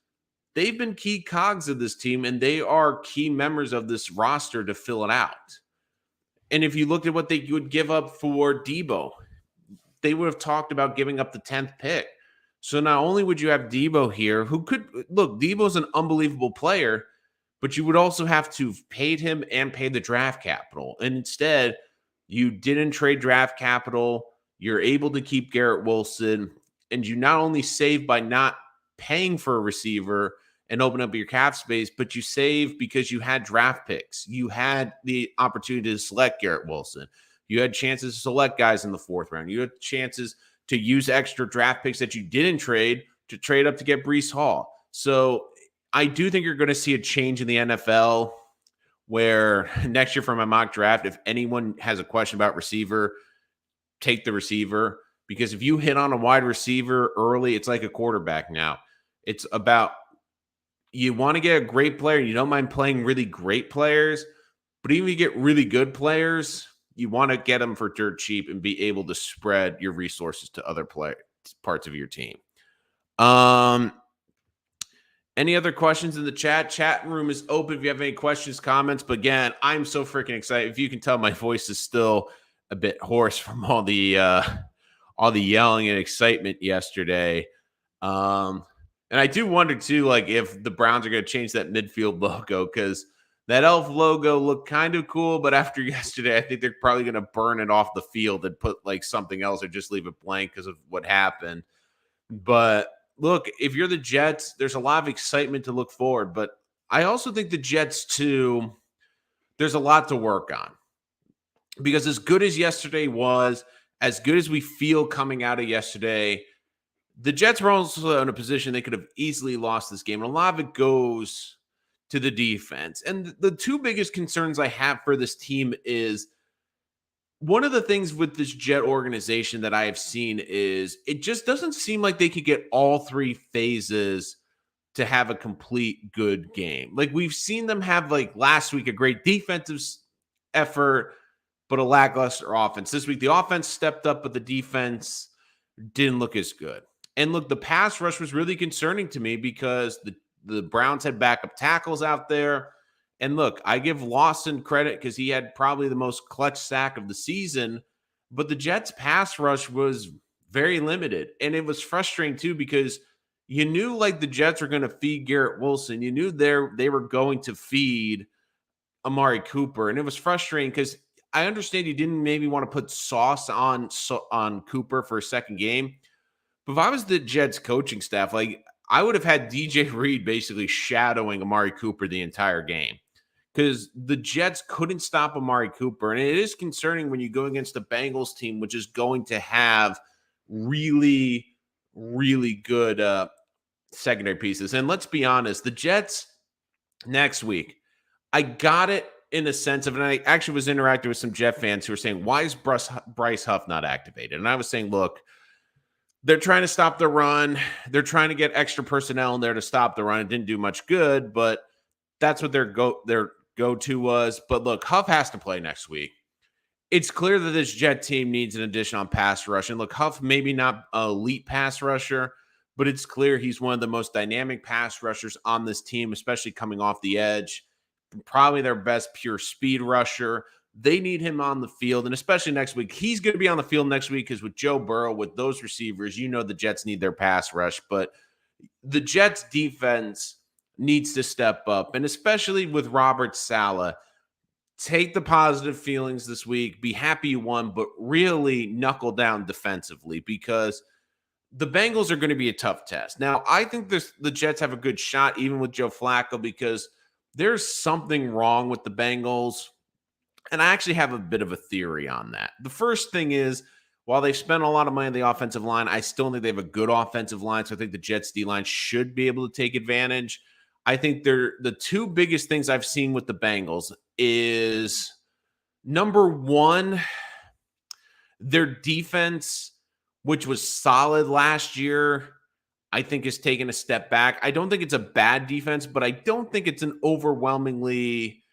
they've been key cogs of this team, and they are key members of this roster to fill it out. And if you looked at what they would give up for Debo, they would have talked about giving up the 10th pick. So not only would you have Debo here, who could look, Debo's an unbelievable player, but you would also have to have paid him and pay the draft capital. And instead, you didn't trade draft capital. You're able to keep Garrett Wilson, and you not only save by not paying for a receiver and open up your cap space, but you save because you had draft picks. You had the opportunity to select Garrett Wilson. You had chances to select guys in the 4th round. You had chances to use extra draft picks that you didn't trade to trade up to get Breece Hall. So I do think you're going to see a change in the NFL where next year for my mock draft, if anyone has a question about receiver, take the receiver. Because if you hit on a wide receiver early, it's like a quarterback now. It's about you want to get a great player. You don't mind playing really great players. But even if you get really good players, you want to get them for dirt cheap and be able to spread your resources to other parts of your team. Any other questions in the chat? Chat room is open if you have any questions, comments. But again, I'm so freaking excited. If you can tell, my voice is still a bit hoarse from all the yelling and excitement yesterday. And I do wonder too, like if the Browns are going to change that midfield logo, because that elf logo looked kind of cool, but after yesterday, I think they're probably going to burn it off the field and put like something else or just leave it blank because of what happened. But look, if you're the Jets, there's a lot of excitement to look forward. But I also think the Jets too, there's a lot to work on. Because as good as yesterday was, as good as we feel coming out of yesterday, the Jets were also in a position they could have easily lost this game. And a lot of it goes to the defense. And the two biggest concerns I have for this team is one of the things with this Jet organization that I have seen is it just doesn't seem like they could get all 3 phases to have a complete good game. Like we've seen them have like last week, a great defensive effort, but a lackluster offense. This week, the offense stepped up, but the defense didn't look as good. And look, the pass rush was really concerning to me because the Browns had backup tackles out there. And look, I give Lawson credit because he had probably the most clutch sack of the season, but the Jets' pass rush was very limited. And it was frustrating too because you knew like the Jets were going to feed Garrett Wilson. You knew they were going to feed Amari Cooper. And it was frustrating because I understand you didn't maybe want to put sauce on Cooper for a second game. But if I was the Jets coaching staff, like I would have had DJ Reed basically shadowing Amari Cooper the entire game because the Jets couldn't stop Amari Cooper. And it is concerning when you go against the Bengals team, which is going to have really, really good secondary pieces. And let's be honest, the Jets next week, I got it in a sense of, and I actually was interacting with some Jet fans who were saying, why is Bryce Huff not activated? And I was saying, look, they're trying to stop the run. They're trying to get extra personnel in there to stop the run. It didn't do much good, but that's what their go-to was. But look, Huff has to play next week. It's clear that this Jet team needs an addition on pass rush. And look, Huff maybe not an elite pass rusher, but it's clear he's one of the most dynamic pass rushers on this team, especially coming off the edge. Probably their best pure speed rusher. They need him on the field, and especially next week. He's going to be on the field next week because with Joe Burrow, with those receivers, you know the Jets need their pass rush. But the Jets defense needs to step up, and especially with Robert Saleh, take the positive feelings this week, be happy you won, but really knuckle down defensively because the Bengals are going to be a tough test. Now, I think the Jets have a good shot even with Joe Flacco because there's something wrong with the Bengals. And I actually have a bit of a theory on that. The first thing is, while they've spent a lot of money on the offensive line, I still think they have a good offensive line. So I think the Jets D-line should be able to take advantage. I think the two biggest things I've seen with the Bengals is, number one, their defense, which was solid last year, I think has taken a step back. I don't think it's a bad defense, but I don't think it's an overwhelmingly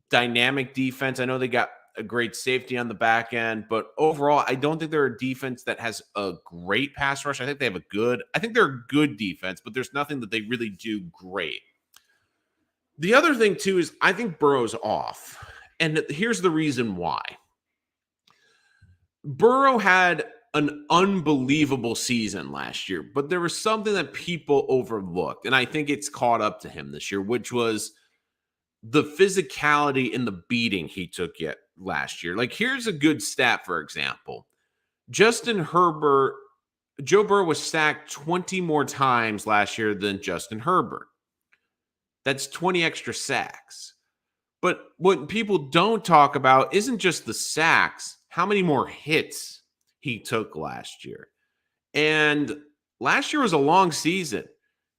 dynamic defense. I know they got a great safety on the back end, but overall, I don't think they're a defense that has a great pass rush. I think they're a good defense, but there's nothing that they really do great. The other thing, too, is I think Burrow's off. And here's the reason why. Burrow had an unbelievable season last year, but there was something that people overlooked, and I think it's caught up to him this year, which was the physicality and the beating he took yet last year. Like, here's a good stat, for example. Joe Burrow was sacked 20 more times last year than Justin Herbert. That's 20 extra sacks. But what people don't talk about isn't just the sacks, how many more hits he took last year. And last year was a long season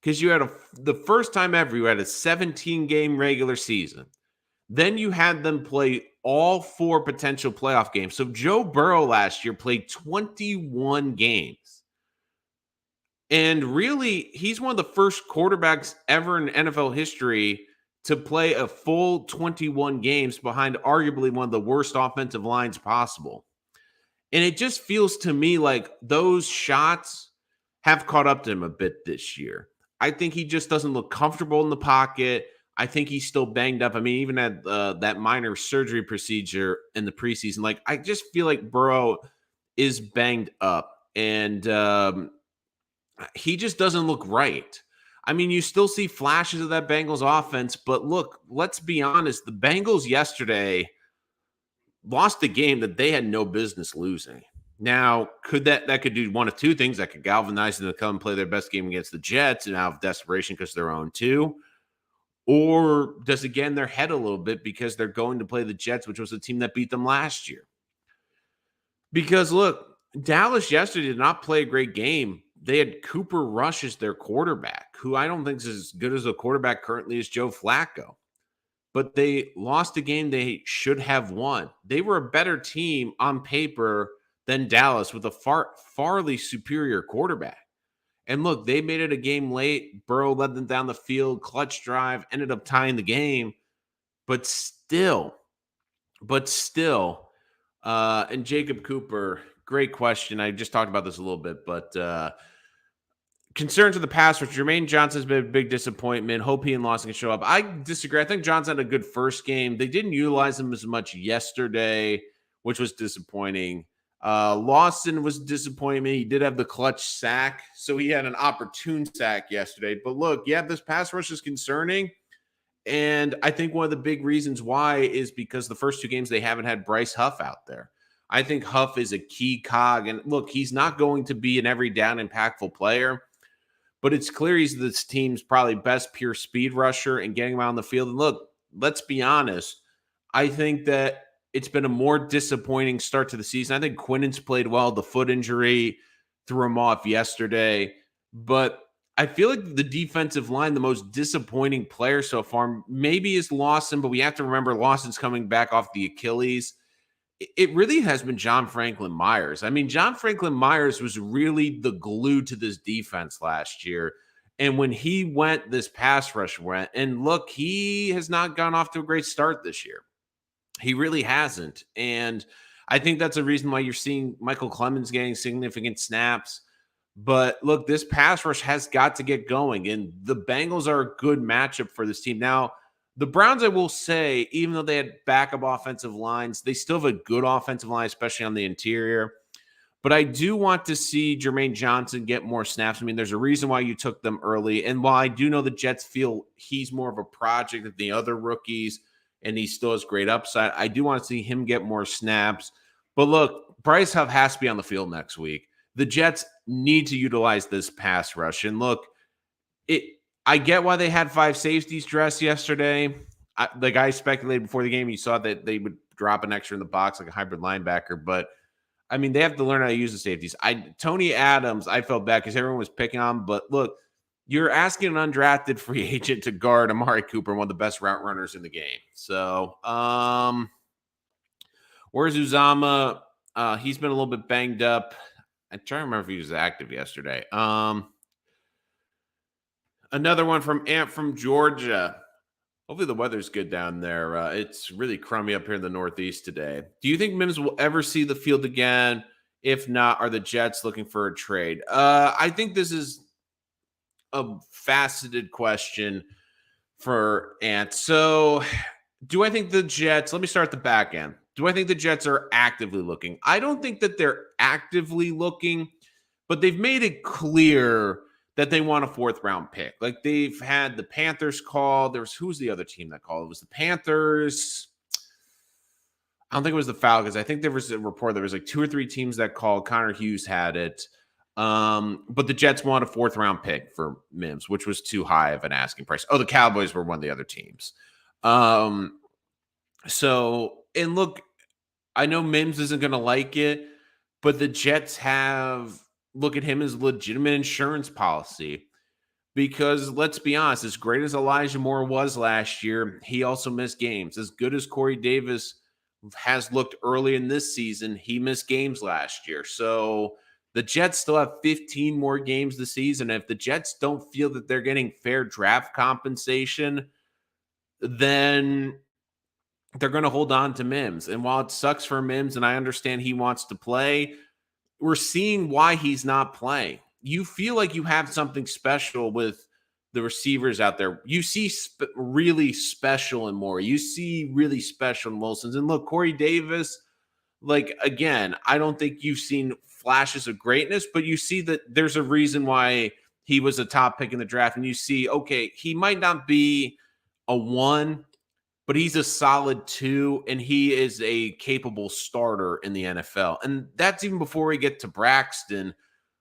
because you had the first time ever, you had a 17-game regular season. Then you had them play all 4 potential playoff games. So Joe Burrow last year played 21 games. And really, he's one of the first quarterbacks ever in NFL history to play a full 21 games behind arguably one of the worst offensive lines possible. And it just feels to me like those shots have caught up to him a bit this year. I think he just doesn't look comfortable in the pocket. I think he's still banged up. I mean, even at that minor surgery procedure in the preseason, like I just feel like Burrow is banged up. And he just doesn't look right. I mean, you still see flashes of that Bengals offense, but look, let's be honest. The Bengals yesterday lost a game that they had no business losing. Now, that could do one of two things. That could galvanize them to come and play their best game against the Jets and out of desperation because they're 0-2. Or does it get in their head a little bit because they're going to play the Jets, which was the team that beat them last year? Because look, Dallas yesterday did not play a great game. They had Cooper Rush as their quarterback, who I don't think is as good as a quarterback currently as Joe Flacco. But they lost a game they should have won. They were a better team on paper than Dallas with a farly superior quarterback. And look, they made it a game late. Burrow led them down the field, clutch drive, ended up tying the game. But still, and Jacob Cooper, great question. I just talked about this a little bit, but concerns with the pass rush. Jermaine Johnson's been a big disappointment. Hope he and Lawson can show up. I disagree. I think Johnson had a good first game. They didn't utilize him as much yesterday, which was disappointing. Lawson was disappointing. He did have the clutch sack, so he had an opportune sack yesterday. But look, yeah, this pass rush is concerning. And I think one of the big reasons why is because the first 2 games they haven't had Bryce Huff out there. I think Huff is a key cog. And look, he's not going to be an every down impactful player, but it's clear he's this team's probably best pure speed rusher and getting him out on the field. And look, let's be honest. I think that it's been a more disappointing start to the season. I think Quinnen's played well. The foot injury threw him off yesterday. But I feel like the defensive line, the most disappointing player so far, maybe is Lawson, but we have to remember Lawson's coming back off the Achilles. It really has been John Franklin Myers. I mean, John Franklin Myers was really the glue to this defense last year. And when he went, this pass rush went. And look, he has not gone off to a great start this year. He really hasn't. And I think that's a reason why you're seeing Michael Clemens getting significant snaps. But look, this pass rush has got to get going. And the Bengals are a good matchup for this team. Now, the Browns, I will say, even though they had backup offensive lines, they still have a good offensive line, especially on the interior. But I do want to see Jermaine Johnson get more snaps. I mean, there's a reason why you took them early. And while I do know the Jets feel he's more of a project than the other rookies, and he still has great upside, I do want to see him get more snaps. But look, Bryce Huff has to be on the field next week. The Jets need to utilize this pass rush. And look, I get why they had 5 safeties dressed yesterday. The guy speculated before the game, you saw that they would drop an extra in the box like a hybrid linebacker. But, I mean, they have to learn how to use the safeties. Tony Adams, I felt bad because everyone was picking on him. But, look, you're asking an undrafted free agent to guard Amari Cooper, one of the best route runners in the game. So, where's Uzama? He's been a little bit banged up. I'm trying to remember if he was active yesterday. Another one from Ant from Georgia. Hopefully the weather's good down there. It's really crummy up here in the Northeast today. Do you think Mims will ever see the field again? If not, are the Jets looking for a trade? I think this is a faceted question for Ant. So, do I think the Jets, let me start at the back end. Do I think the Jets are actively looking? I don't think that they're actively looking, but they've made it clear that they want a fourth round pick. Like they've had the Panthers call. Who's the other team that called? It was the Panthers. I don't think it was the Falcons. I think there was a report. There was like two or three teams that called. Connor Hughes had it. But the Jets want a fourth round pick for Mims, which was too high of an asking price. Oh, the Cowboys were one of the other teams. And look, I know Mims isn't going to like it, but the Jets look at him as legitimate insurance policy because let's be honest, as great as Elijah Moore was last year, he also missed games. As good as Corey Davis has looked early in this season, he missed games last year. So the Jets still have 15 more games this season. If the Jets don't feel that they're getting fair draft compensation, then they're going to hold on to Mims. And while it sucks for Mims, and I understand he wants to play, we're seeing why he's not playing. You feel like you have something special with the receivers out there. You see really special in Moore. You see really special in Wilson's. And look, Corey Davis, like, again, I don't think you've seen flashes of greatness, but you see that there's a reason why he was a top pick in the draft. And you see, okay, he might not be a 1, but he's a solid 2, and he is a capable starter in the NFL. And that's even before we get to Braxton,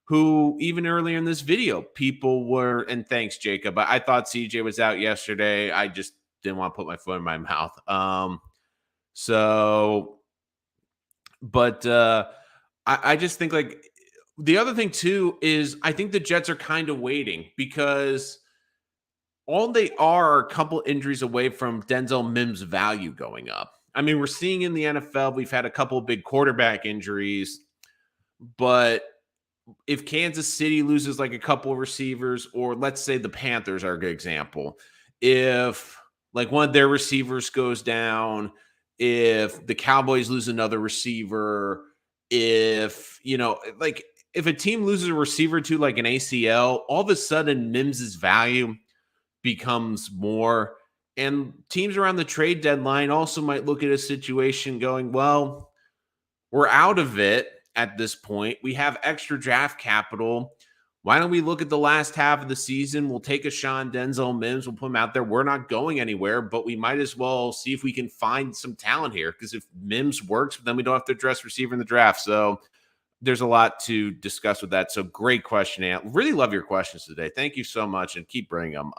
who even earlier in this video, people were, and thanks, Jacob. I thought CJ was out yesterday. I just didn't want to put my foot in my mouth. I just think like the other thing too is I think the Jets are kind of waiting because all they are a couple injuries away from Denzel Mims' value going up. I mean, we're seeing in the NFL, we've had a couple of big quarterback injuries, but if Kansas City loses like a couple of receivers, or let's say the Panthers are a good example, if like one of their receivers goes down, if the Cowboys lose another receiver, if, like if a team loses a receiver to like an ACL, all of a sudden Mims' value becomes more. And teams around the trade deadline also might look at a situation going, well, we're out of it at this point. We have extra draft capital. Why don't we look at the last half of the season? We'll take a Sean Denzel Mims. We'll put him out there. We're not going anywhere, but we might as well see if we can find some talent here. Because if Mims works, then we don't have to address receiver in the draft. So there's a lot to discuss with that. So great question, Ant. Really love your questions today. Thank you so much, and keep bringing them.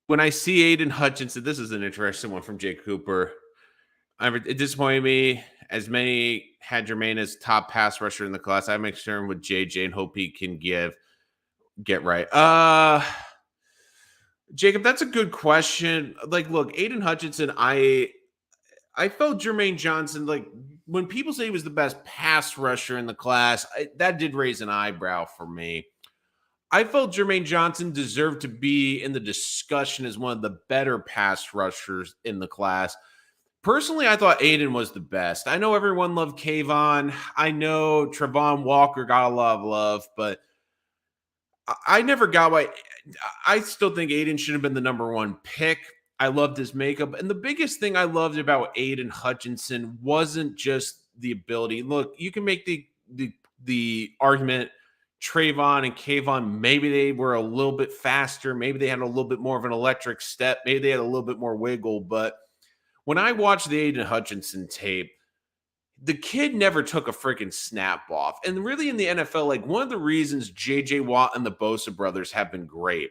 When I see Aiden Hutchinson, this is an interesting one from Jake Cooper. It disappointed me. As many had Jermaine as top pass rusher in the class. I'm concerned with JJ and hope he can get right. Jacob, that's a good question. Like, look, Aiden Hutchinson, I felt Jermaine Johnson, like when people say he was the best pass rusher in the class, that did raise an eyebrow for me. I felt Jermaine Johnson deserved to be in the discussion as one of the better pass rushers in the class. Personally, I thought Aiden was the best. I know everyone loved Kayvon. I know Travon Walker got a lot of love, but I never got why. I still think Aiden should have been the number 1 pick. I loved his makeup. And the biggest thing I loved about Aiden Hutchinson wasn't just the ability. Look, you can make the argument Trayvon and Kayvon, maybe they were a little bit faster. Maybe they had a little bit more of an electric step. Maybe they had a little bit more wiggle. But when I watched the Aiden Hutchinson tape, the kid never took a freaking snap off. And really in the NFL, like one of the reasons J.J. Watt and the Bosa brothers have been great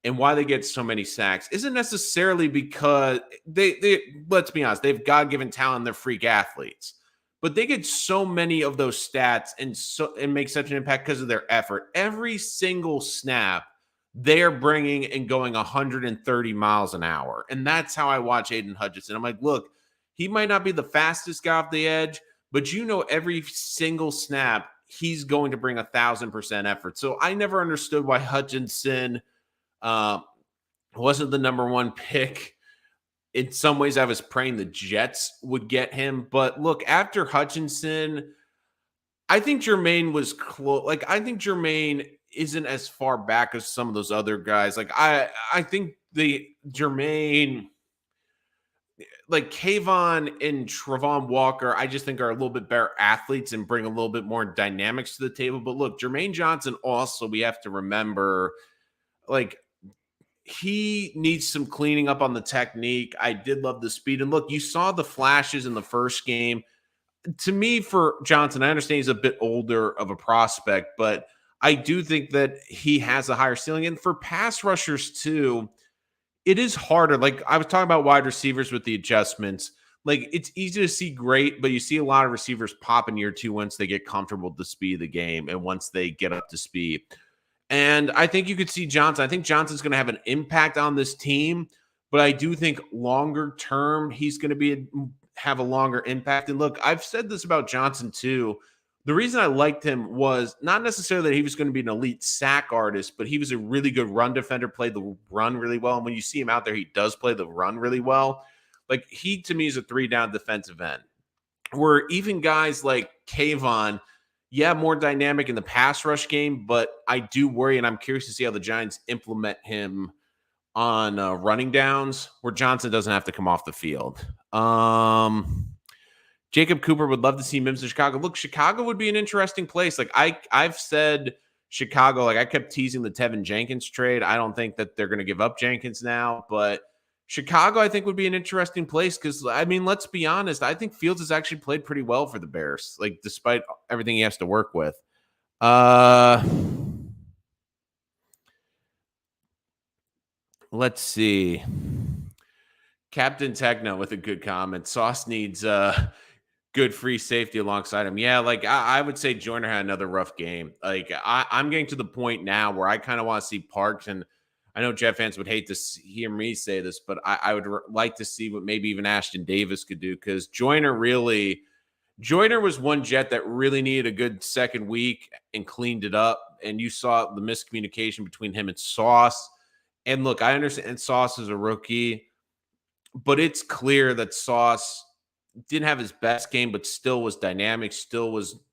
and why they get so many sacks isn't necessarily because they let's be honest, they've God-given talent, they're freak athletes. But they get so many of those stats and make such an impact because of their effort. Every single snap, they're bringing and going 130 miles an hour. And that's how I watch Aiden Hutchinson. I'm like, look, he might not be the fastest guy off the edge, but every single snap, he's going to bring 1,000% effort. So I never understood why Hutchinson Wasn't the number one pick. In some ways, I was praying the Jets would get him. But look, after Hutchinson, I think Jermaine was close. Like, I think Jermaine isn't as far back as some of those other guys. Like, I think the Jermaine, like Kayvon and Travon Walker, I just think are a little bit better athletes and bring a little bit more dynamics to the table. But look, Jermaine Johnson also, we have to remember, like, he needs some cleaning up on the technique. I did love the speed. And look, you saw the flashes in the first game. To me, for Johnson, I understand he's a bit older of a prospect, but I do think that he has a higher ceiling. And for pass rushers, too, it is harder. Like, I was talking about wide receivers with the adjustments. Like, it's easy to see great, but you see a lot of receivers pop in year two once they get comfortable with the speed of the game and once they get up to speed. And I think you could see Johnson. I think Johnson's going to have an impact on this team, but I do think longer term, he's going to have a longer impact. And look, I've said this about Johnson too. The reason I liked him was not necessarily that he was going to be an elite sack artist, but he was a really good run defender, played the run really well. And when you see him out there, he does play the run really well. Like, he, to me, is a 3-down defensive end. Where even guys like Kayvon, yeah, more dynamic in the pass rush game, but I do worry, and I'm curious to see how the Giants implement him on running downs where Johnson doesn't have to come off the field. Jacob Cooper would love to see Mims in Chicago. Look, Chicago would be an interesting place. Like, I've said Chicago, like, I kept teasing the Tevin Jenkins trade. I don't think that they're going to give up Jenkins now, but Chicago, I think, would be an interesting place because, I mean, let's be honest. I think Fields has actually played pretty well for the Bears, like, despite everything he has to work with. Let's see. Captain Techno with a good comment. Sauce needs good free safety alongside him. Yeah, like, I would say Joyner had another rough game. Like, I'm getting to the point now where I kind of want to see Parks, and I know Jet fans would hate to hear me say this, but I would like to see what maybe even Ashton Davis could do, because Joyner was one Jet that really needed a good second week and cleaned it up. And you saw the miscommunication between him and Sauce. And look, I understand Sauce is a rookie, but it's clear that Sauce didn't have his best game, but still was dynamic,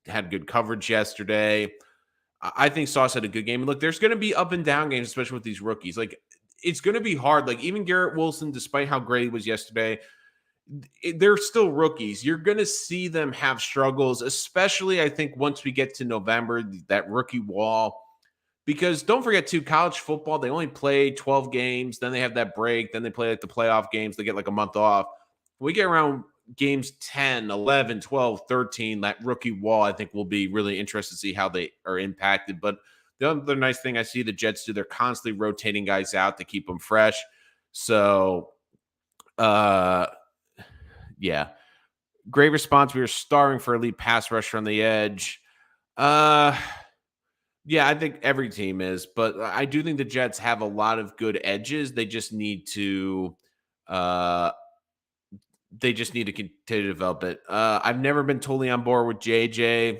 had good coverage yesterday. I think Sauce had a good game. And look, there's going to be up and down games, especially with these rookies. Like, it's going to be hard. Like, even Garrett Wilson, despite how great he was yesterday, they're still rookies. You're going to see them have struggles, especially, I think, once we get to November, that rookie wall. Because don't forget, too, college football, they only play 12 games. Then they have that break. Then they play like the playoff games. They get like a month off. When we get around games 10, 11, 12, 13, that rookie wall, I think, will be really interesting to see how they are impacted. But the other nice thing I see the Jets do, they're constantly rotating guys out to keep them fresh. So, yeah. Great response. We were starving for elite pass rusher on the edge. Yeah, I think every team is, but I do think the Jets have a lot of good edges. They just need to continue to develop it. I've never been totally on board with JJ.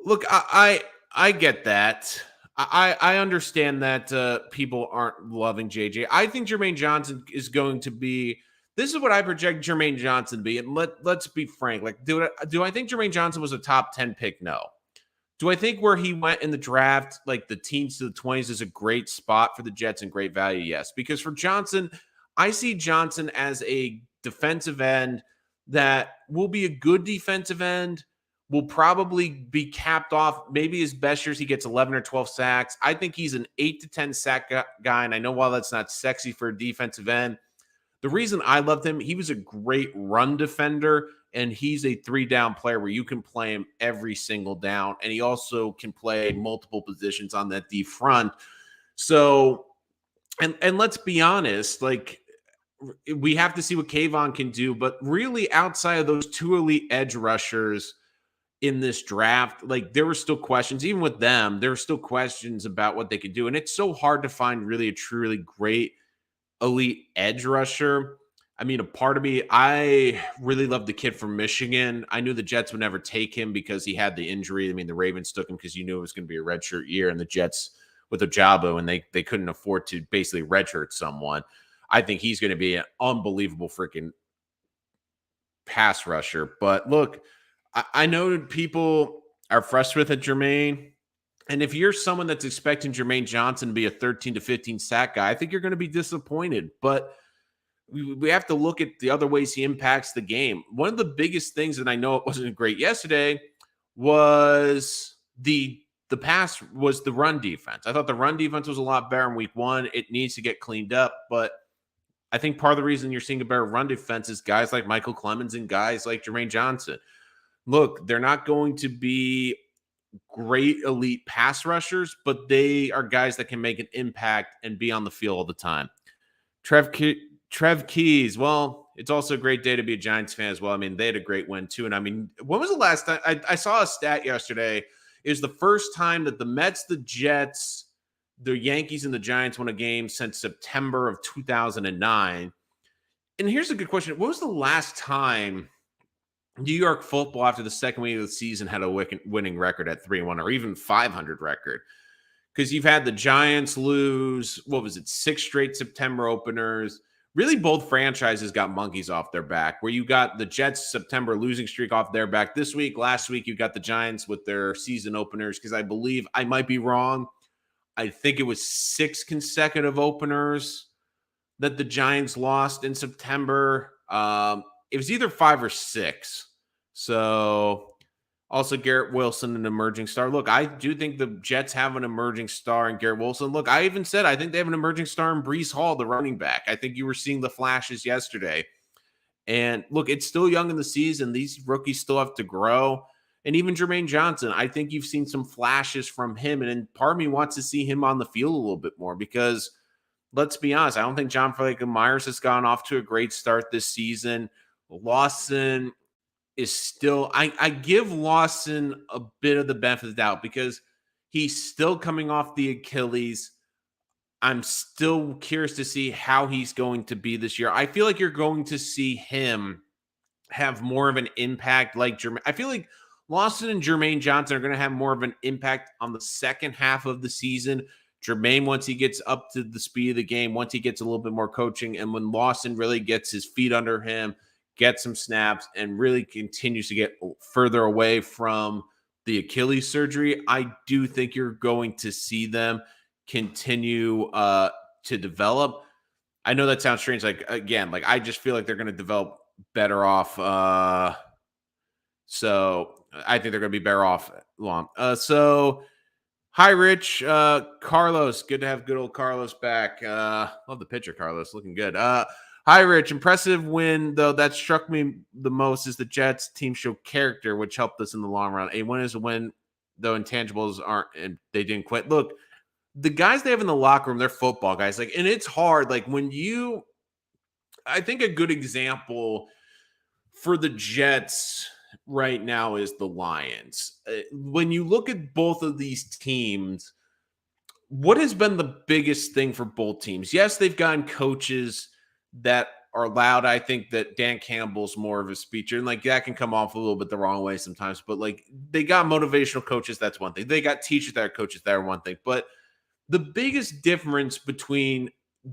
Look, I get that. I understand that people aren't loving JJ. I think Jermaine Johnson is going to be. This is what I project Jermaine Johnson to be. And let's be frank. Like, do I think Jermaine Johnson was a top 10 pick? No. Do I think where he went in the draft, like the teens to the 20s, is a great spot for the Jets and great value? Yes. Because for Johnson, I see Johnson as a defensive end that will be a good defensive end, will probably be capped off. Maybe his best years, he gets 11 or 12 sacks. I think he's an 8 to 10 sack guy. And I know while that's not sexy for a defensive end, the reason I loved him, he was a great run defender, and he's a 3-down player where you can play him every single down. And he also can play multiple positions on that D front. So, and let's be honest, like, we have to see what Kayvon can do, but really outside of those two elite edge rushers in this draft, like, there were still questions. Even with them, there were still questions about what they could do. And it's so hard to find really a truly great elite edge rusher. I mean, a part of me, I really love the kid from Michigan. I knew the Jets would never take him because he had the injury. I mean, the Ravens took him because you knew it was going to be a redshirt year, and the Jets with Ojabo, and they couldn't afford to basically redshirt someone. I think he's going to be an unbelievable freaking pass rusher. But look, I know people are frustrated with Jermaine. And if you're someone that's expecting Jermaine Johnson to be a 13 to 15 sack guy, I think you're going to be disappointed. But we have to look at the other ways he impacts the game. One of the biggest things, and I know it wasn't great yesterday, was the run defense. I thought the run defense was a lot better in week one. It needs to get cleaned up, but I think part of the reason you're seeing a better run defense is guys like Michael Clemens and guys like Jermaine Johnson. Look, they're not going to be great elite pass rushers, but they are guys that can make an impact and be on the field all the time. Trev Keys, well, it's also a great day to be a Giants fan as well. I mean, they had a great win too. And I mean, when was the last time I saw a stat yesterday? It was the first time that the Mets, the Jets, the Yankees, and the Giants won a game since September of 2009. And here's a good question. When was the last time New York football after the second week of the season had a winning record at 3-1 or even 500 record? Because you've had the Giants lose, 6 straight September openers. Really, both franchises got monkeys off their back, where you got the Jets' September losing streak off their back this week. Last week, you got the Giants with their season openers, because I believe, I might be wrong, I think it was 6 consecutive openers that the Giants lost in September. It was either 5 or 6. So also Garrett Wilson, an emerging star. Look, I do think the Jets have an emerging star in Garrett Wilson. Look, I even said I think they have an emerging star in Breece Hall, the running back. I think you were seeing the flashes yesterday. And look, it's still young in the season. These rookies still have to grow. And even Jermaine Johnson, I think you've seen some flashes from him. And part of me wants to see him on the field a little bit more, because let's be honest, I don't think John Myers has gone off to a great start this season. Lawson is still, I give Lawson a bit of the benefit of the doubt because he's still coming off the Achilles. I'm still curious to see how he's going to be this year. I feel like you're going to see him have more of an impact like Jermaine. I feel like Lawson and Jermaine Johnson are going to have more of an impact on the second half of the season. Jermaine, once he gets up to the speed of the game, once he gets a little bit more coaching, and when Lawson really gets his feet under him, gets some snaps, and really continues to get further away from the Achilles surgery, I do think you're going to see them continue to develop. I know that sounds strange. I just feel like they're going to develop better off. So I think they're going to be better off long. Hi, Rich. Carlos. Good to have good old Carlos back. Love the picture, Carlos. Looking good. Hi, Rich. Impressive win, though. That struck me the most is the Jets team show character, which helped us in the long run. A win is a win, though intangibles aren't, and they didn't quit. Look, the guys they have in the locker room, they're football guys. And it's hard. I think a good example for the Jets right now is the Lions. When you look at both of these teams, what has been the biggest thing for both teams? Yes, they've gotten coaches that are loud. I think that Dan Campbell's more of a speecher, and that can come off a little bit the wrong way sometimes, but they got motivational coaches. That's one thing. They got teachers that are coaches. That are one thing. But the biggest difference between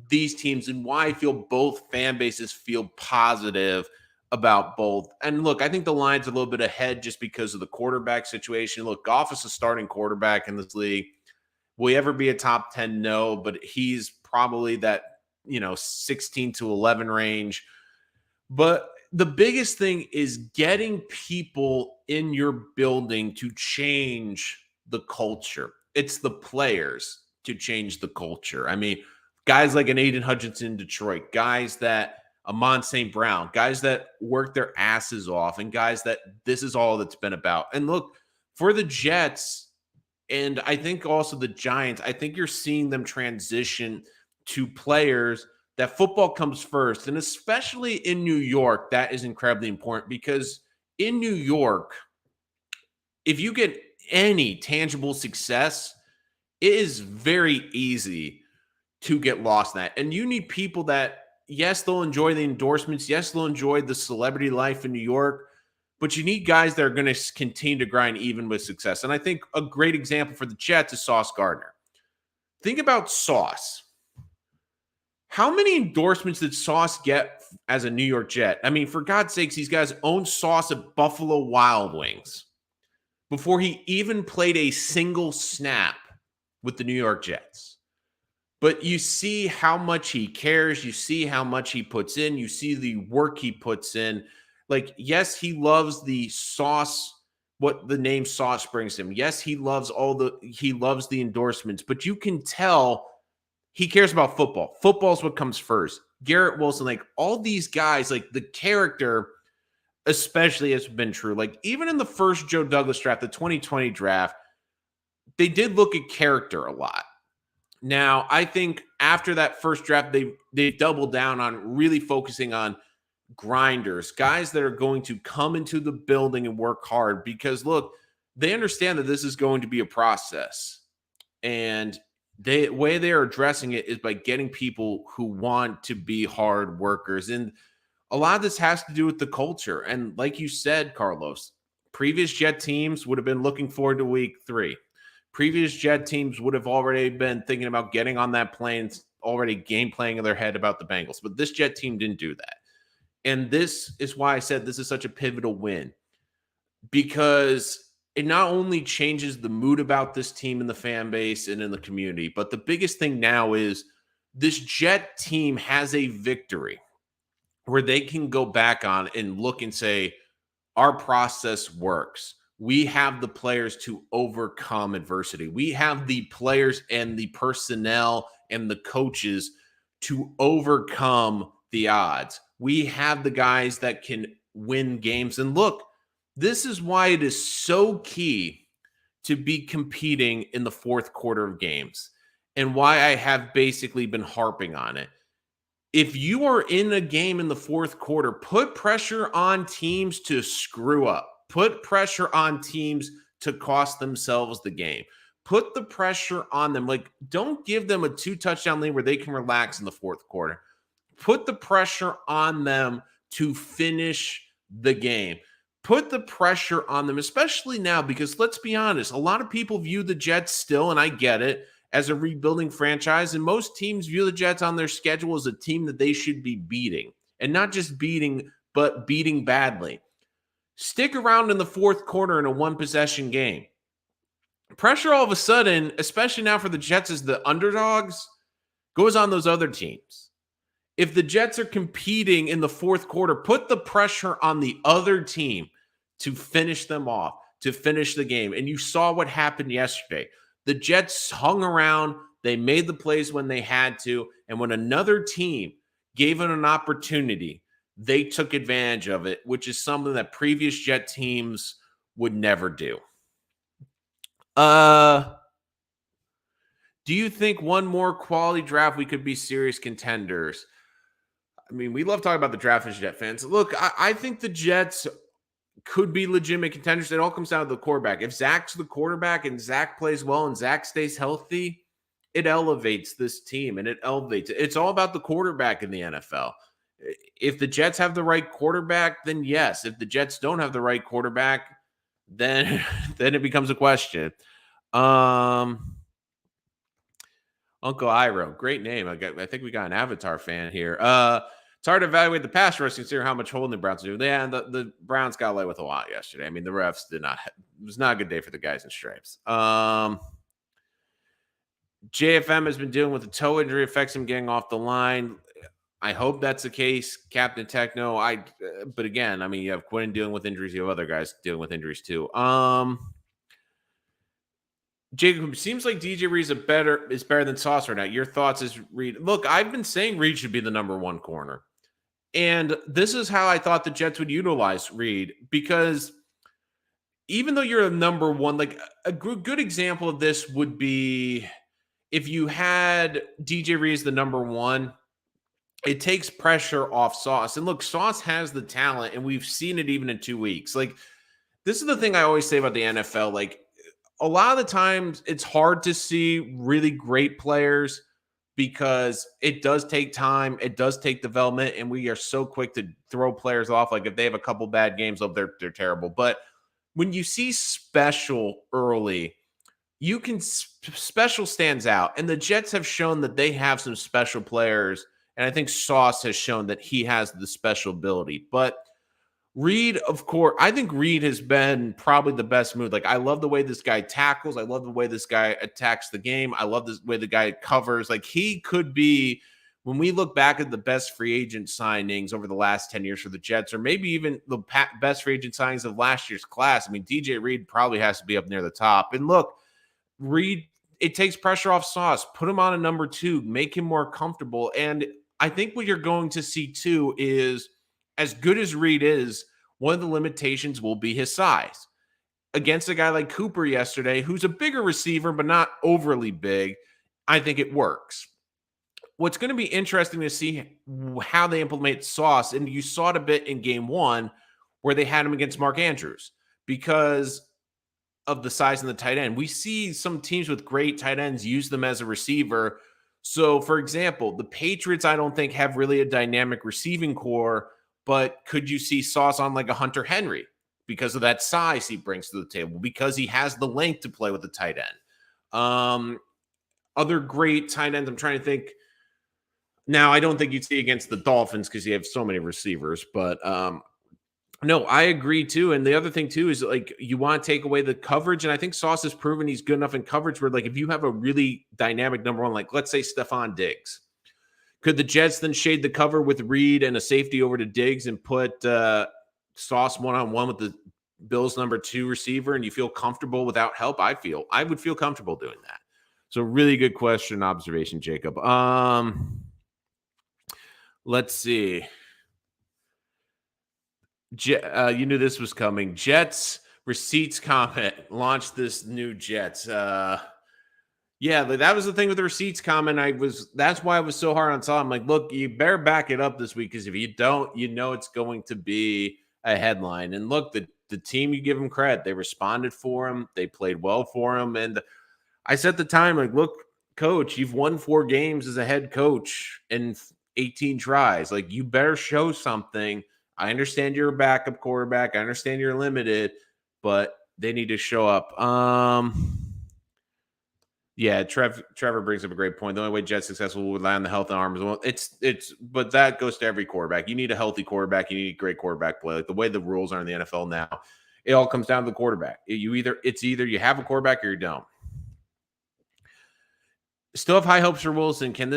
these teams and why I feel both fan bases feel positive about both. And look, I think the Lions are a little bit ahead just because of the quarterback situation. Look, Goff is a starting quarterback in this league. Will he ever be a top 10? No, but he's probably that 16 to 11 range. But the biggest thing is getting people in your building to change the culture. It's the players to change the culture. I mean, guys like an Aiden Hutchinson in Detroit, guys that Amon St. Brown, guys that work their asses off, and guys that this is all that's been about. And look, for the Jets, and I think also the Giants, I think you're seeing them transition to players that football comes first. And especially in New York, that is incredibly important, because in New York, if you get any tangible success, it is very easy to get lost in that. And you need people that, yes, they'll enjoy the endorsements. Yes, they'll enjoy the celebrity life in New York. But you need guys that are going to continue to grind even with success. And I think a great example for the Jets is Sauce Gardner. Think about Sauce. How many endorsements did Sauce get as a New York Jet? I mean, for God's sakes, these guys owned Sauce at Buffalo Wild Wings before he even played a single snap with the New York Jets. But you see how much he cares. You see how much he puts in. You see the work he puts in. Like, yes, he loves the Sauce, what the name Sauce brings him. Yes, he loves the endorsements, but you can tell he cares about football. Football is what comes first. Garrett Wilson, like all these guys, like the character, especially has been true. Like even in the first Joe Douglas draft, the 2020 draft, they did look at character a lot. Now, I think after that first draft, they doubled down on really focusing on grinders, guys that are going to come into the building and work hard because look, they understand that this is going to be a process. And the way they are addressing it is by getting people who want to be hard workers. And a lot of this has to do with the culture. And like you said, Carlos, previous Jet teams would have been looking forward to week 3. Previous Jet teams would have already been thinking about getting on that plane, already game playing in their head about the Bengals. But this Jet team didn't do that. And this is why I said this is such a pivotal win, because it not only changes the mood about this team in the fan base and in the community, but the biggest thing now is this Jet team has a victory where they can go back on and look and say, our process works. We have the players to overcome adversity. We have the players and the personnel and the coaches to overcome the odds. We have the guys that can win games. And look, this is why it is so key to be competing in the fourth quarter of games and why I have basically been harping on it. If you are in a game in the fourth quarter, put pressure on teams to screw up. Put pressure on teams to cost themselves the game. Put the pressure on them. Like, don't give them a 2-touchdown lead where they can relax in the fourth quarter. Put the pressure on them to finish the game. Put the pressure on them, especially now, because let's be honest, a lot of people view the Jets still, and I get it, as a rebuilding franchise, and most teams view the Jets on their schedule as a team that they should be beating, and not just beating, but beating badly. Stick around in the fourth quarter in a one-possession game. Pressure all of a sudden, especially now for the Jets as the underdogs, goes on those other teams. If the Jets are competing in the fourth quarter, put the pressure on the other team to finish them off, to finish the game. And you saw what happened yesterday. The Jets hung around. They made the plays when they had to. And when another team gave it an opportunity, they took advantage of it, which is something that previous Jet teams would never do. Do you think one more quality draft we could be serious contenders? I mean, we love talking about the draft as Jet fans. Look, I think the Jets could be legitimate contenders. It all comes down to the quarterback. If Zach's the quarterback and Zach plays well and Zach stays healthy, it elevates this team and it elevates. It's all about the quarterback in the NFL. If the Jets have the right quarterback, then yes. If the Jets don't have the right quarterback, then it becomes a question. Uncle Iro, great name. I think we got an Avatar fan here. It's hard to evaluate the pass rush considering how much holding the Browns do. Yeah, the Browns got away with a lot yesterday. I mean, the refs it was not a good day for the guys in stripes. JFM has been dealing with a toe injury, affects him getting off the line. I hope that's the case, Captain Techno. But again, I mean, you have Quinn dealing with injuries. You have other guys dealing with injuries too. Jacob, seems like DJ Reed is better than Sauce right now. Your thoughts is Reed? Look, I've been saying Reed should be the number one corner. And this is how I thought the Jets would utilize Reed, because even though you're a number one, like a good example of this would be if you had DJ Reed as the number one, it takes pressure off Sauce. And look, Sauce has the talent, and we've seen it even in 2 weeks. Like, this is the thing I always say about the NFL. Like, a lot of the times it's hard to see really great players because it does take time. It does take development, and we are so quick to throw players off. Like, if they have a couple bad games, they're terrible. But when you see special early, you can special stands out, and the Jets have shown that they have some special players, and I think Sauce has shown that he has the special ability. But Reed, of course, I think Reed has been probably the best move. Like, I love the way this guy tackles. I love the way this guy attacks the game. I love the way the guy covers. Like, he could be, when we look back at the best free agent signings over the last 10 years for the Jets, or maybe even the best free agent signings of last year's class, I mean, DJ Reed probably has to be up near the top. And look, Reed, it takes pressure off Sauce. Put him on a number 2, make him more comfortable. And I think what you're going to see too is, as good as Reed is, one of the limitations will be his size. Against a guy like Cooper yesterday, who's a bigger receiver, but not overly big, I think it works. What's going to be interesting to see how they implement Sauce, and you saw it a bit in game 1 where they had him against Mark Andrews because of the size and the tight end. We see some teams with great tight ends use them as a receiver. So, for example, the Patriots, I don't think, have really a dynamic receiving core, but could you see Sauce on like a Hunter Henry because of that size he brings to the table, because he has the length to play with the tight end? Other great tight ends, I'm trying to think. Now, I don't think you'd see against the Dolphins because you have so many receivers, but no, I agree too. And the other thing too is, like, you want to take away the coverage. And I think Sauce has proven he's good enough in coverage where, like, if you have a really dynamic number 1, like let's say Stephon Diggs, could the Jets then shade the cover with Reed and a safety over to Diggs and put Sauce one-on-one with the Bills number 2 receiver, and you feel comfortable without help? I would feel comfortable doing that. So really good question, observation, Jacob. Let's see. You knew this was coming. Jets receipts comment launched this new Jets. Yeah, that was the thing with the receipts comment. That's why I was so hard on Saul. I'm like, look, you better back it up this week, because if you don't, you know it's going to be a headline. And look, the team, you give them credit. They responded for him. They played well for him. And I said at the time, like, look, coach, you've won 4 games as a head coach in 18 tries. Like, you better show something. I understand you're a backup quarterback. I understand you're limited, but they need to show up. Yeah, Trevor brings up a great point. The only way Jets successful will rely on the health and arms. Well, but that goes to every quarterback. You need a healthy quarterback. You need great quarterback play. Like the way the rules are in the NFL now, it all comes down to the quarterback. It's either you have a quarterback or you don't. Still have high hopes for Wilson. Can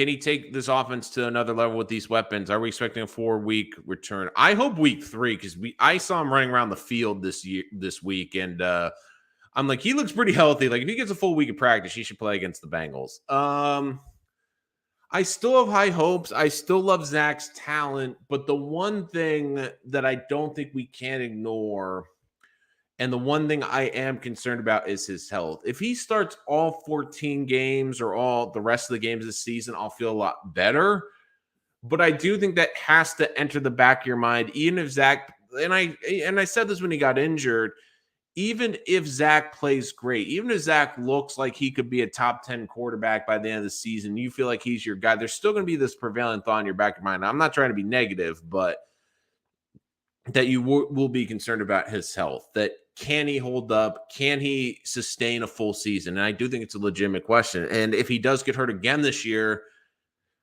he take this offense to another level with these weapons? Are we expecting a 4-week return? I hope week 3, because I saw him running around the field this week, and I'm like, he looks pretty healthy. Like, if he gets a full week of practice, he should play against the Bengals. I still have high hopes. I still love Zach's talent, but the one thing that I don't think we can ignore, and the one thing I am concerned about, is his health. If he starts all 14 games or all the rest of the games this season, I'll feel a lot better. But I do think that has to enter the back of your mind, even if Zach, and I said this when he got injured, even if Zach plays great, even if Zach looks like he could be a top 10 quarterback by the end of the season, you feel like he's your guy, there's still going to be this prevailing thought in your back of your mind. I'm not trying to be negative, but that you will be concerned about his health. That, can he hold up? Can he sustain a full season? And I do think it's a legitimate question. And if he does get hurt again this year,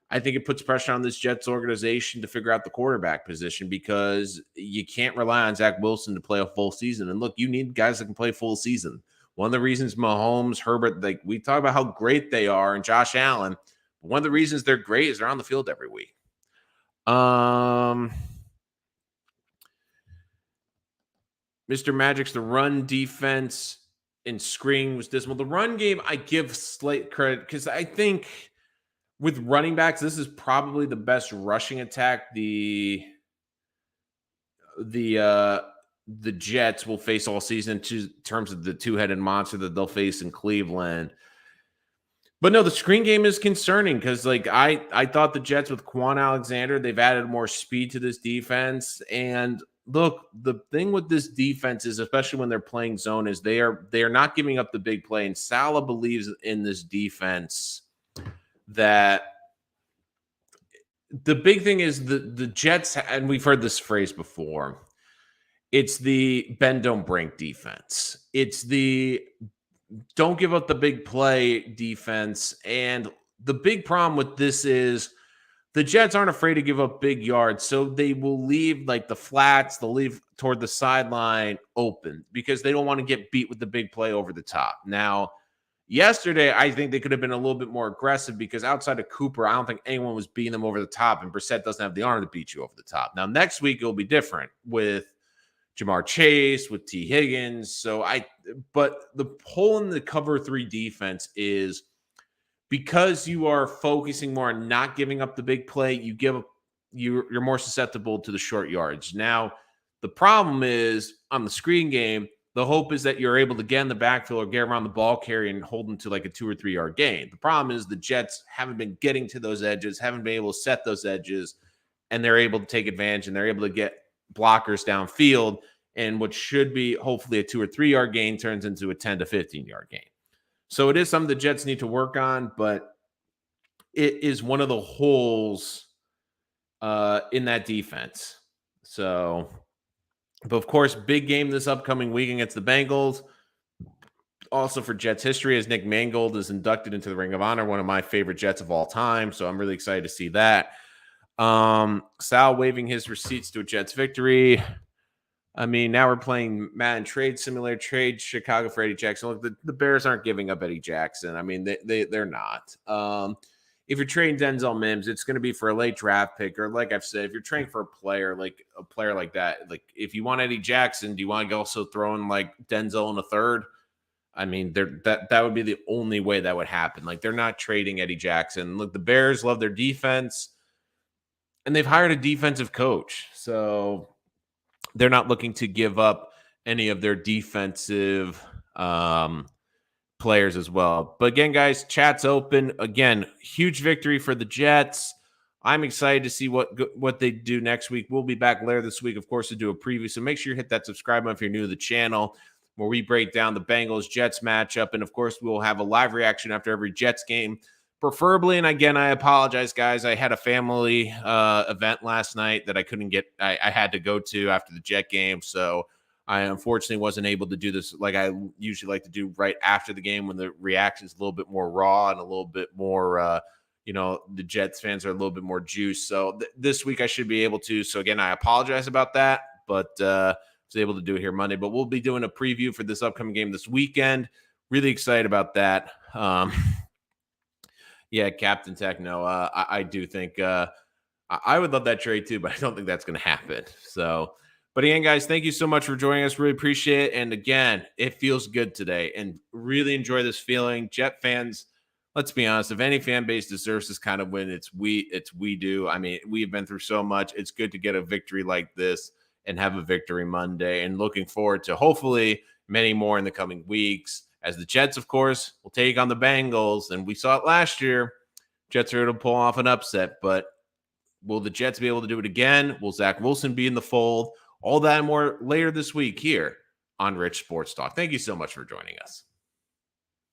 I think it puts pressure on this Jets organization to figure out the quarterback position, because you can't rely on Zach Wilson to play a full season. And look, you need guys that can play full season. One of the reasons Mahomes, Herbert, like, we talk about how great they are, and Josh Allen, but one of the reasons they're great is they're on the field every week. Mr. Magic's, the run defense and screen was dismal. The run game, I give slight credit, because I think with running backs, this is probably the best rushing attack the Jets will face all season, in terms of the 2-headed monster that they'll face in Cleveland. But no, the screen game is concerning, because, like, I thought the Jets with Quan Alexander, they've added more speed to this defense. And look, the thing with this defense is, especially when they're playing zone, is they are not giving up the big play. And Salah believes in this defense that the big thing is the Jets, and we've heard this phrase before, it's the bend don't break defense. It's the don't give up the big play defense. And the big problem with this is the Jets aren't afraid to give up big yards. So they will leave like the flats, they'll leave toward the sideline open because they don't want to get beat with the big play over the top. Now, yesterday, I think they could have been a little bit more aggressive because outside of Cooper, I don't think anyone was beating them over the top, and Brissett doesn't have the arm to beat you over the top. Now, next week, it'll be different with Jamar Chase, with T. Higgins. But the hole in the cover 3 defense is because you are focusing more on not giving up the big play, you're more susceptible to the short yards. Now, the problem is on the screen game, the hope is that you're able to get in the backfield or get around the ball carrier and hold them to like a 2 or 3 yard gain. The problem is the Jets haven't been getting to those edges, haven't been able to set those edges, and they're able to take advantage and they're able to get blockers downfield. And what should be hopefully a 2 or 3 yard gain turns into a 10 to 15 yard gain. So it is something the Jets need to work on, but it is one of the holes in that defense. So, but of course, big game this upcoming week against the Bengals. Also for Jets history, as Nick Mangold is inducted into the Ring of Honor, one of my favorite Jets of all time. So I'm really excited to see that. Sal waving his receipts to a Jets victory. I mean, now we're playing Madden Trade Simulator, trade Chicago for Eddie Jackson. Look, the Bears aren't giving up Eddie Jackson. I mean, they're not. If you're trading Denzel Mims, it's going to be for a late draft pick, or like I've said, if you're trading for a player like that, like if you want Eddie Jackson, do you want to also throw in like Denzel in a third? I mean, that would be the only way that would happen. Like they're not trading Eddie Jackson. Look, the Bears love their defense, and they've hired a defensive coach, so they're not looking to give up any of their defensive players as well. But again, guys, chat's open. Again, huge victory for the Jets. I'm excited to see what they do next week. We'll be back later this week, of course, to do a preview. So make sure you hit that subscribe button if you're new to the channel, where we break down the Bengals-Jets matchup. And, of course, we'll have a live reaction after every Jets game, preferably. And, again, I apologize, guys. I had a family event last night that I couldn't get. I had to go to after the Jet game. So I unfortunately wasn't able to do this like I usually like to do right after the game, when the reaction is a little bit more raw and a little bit more, the Jets fans are a little bit more juiced. So this week I should be able to. So, again, I apologize about that. But was able to do it here Monday, but we'll be doing a preview for this upcoming game this weekend. Really excited about that. Yeah, Captain Techno. I do think I would love that trade too, but I don't think that's going to happen. So, but again, guys, thank you so much for joining us. Really appreciate it. And again, it feels good today, and really enjoy this feeling. Jet fans, let's be honest, if any fan base deserves this kind of win, it's we do. I mean, we've been through so much. It's good to get a victory like this and have a victory Monday, and looking forward to hopefully many more in the coming weeks, as the Jets, of course, will take on the Bengals. And we saw it last year. Jets are able to pull off an upset, but will the Jets be able to do it again? Will Zach Wilson be in the fold? All that and more later this week here on Rich Sports Talk. Thank you so much for joining us.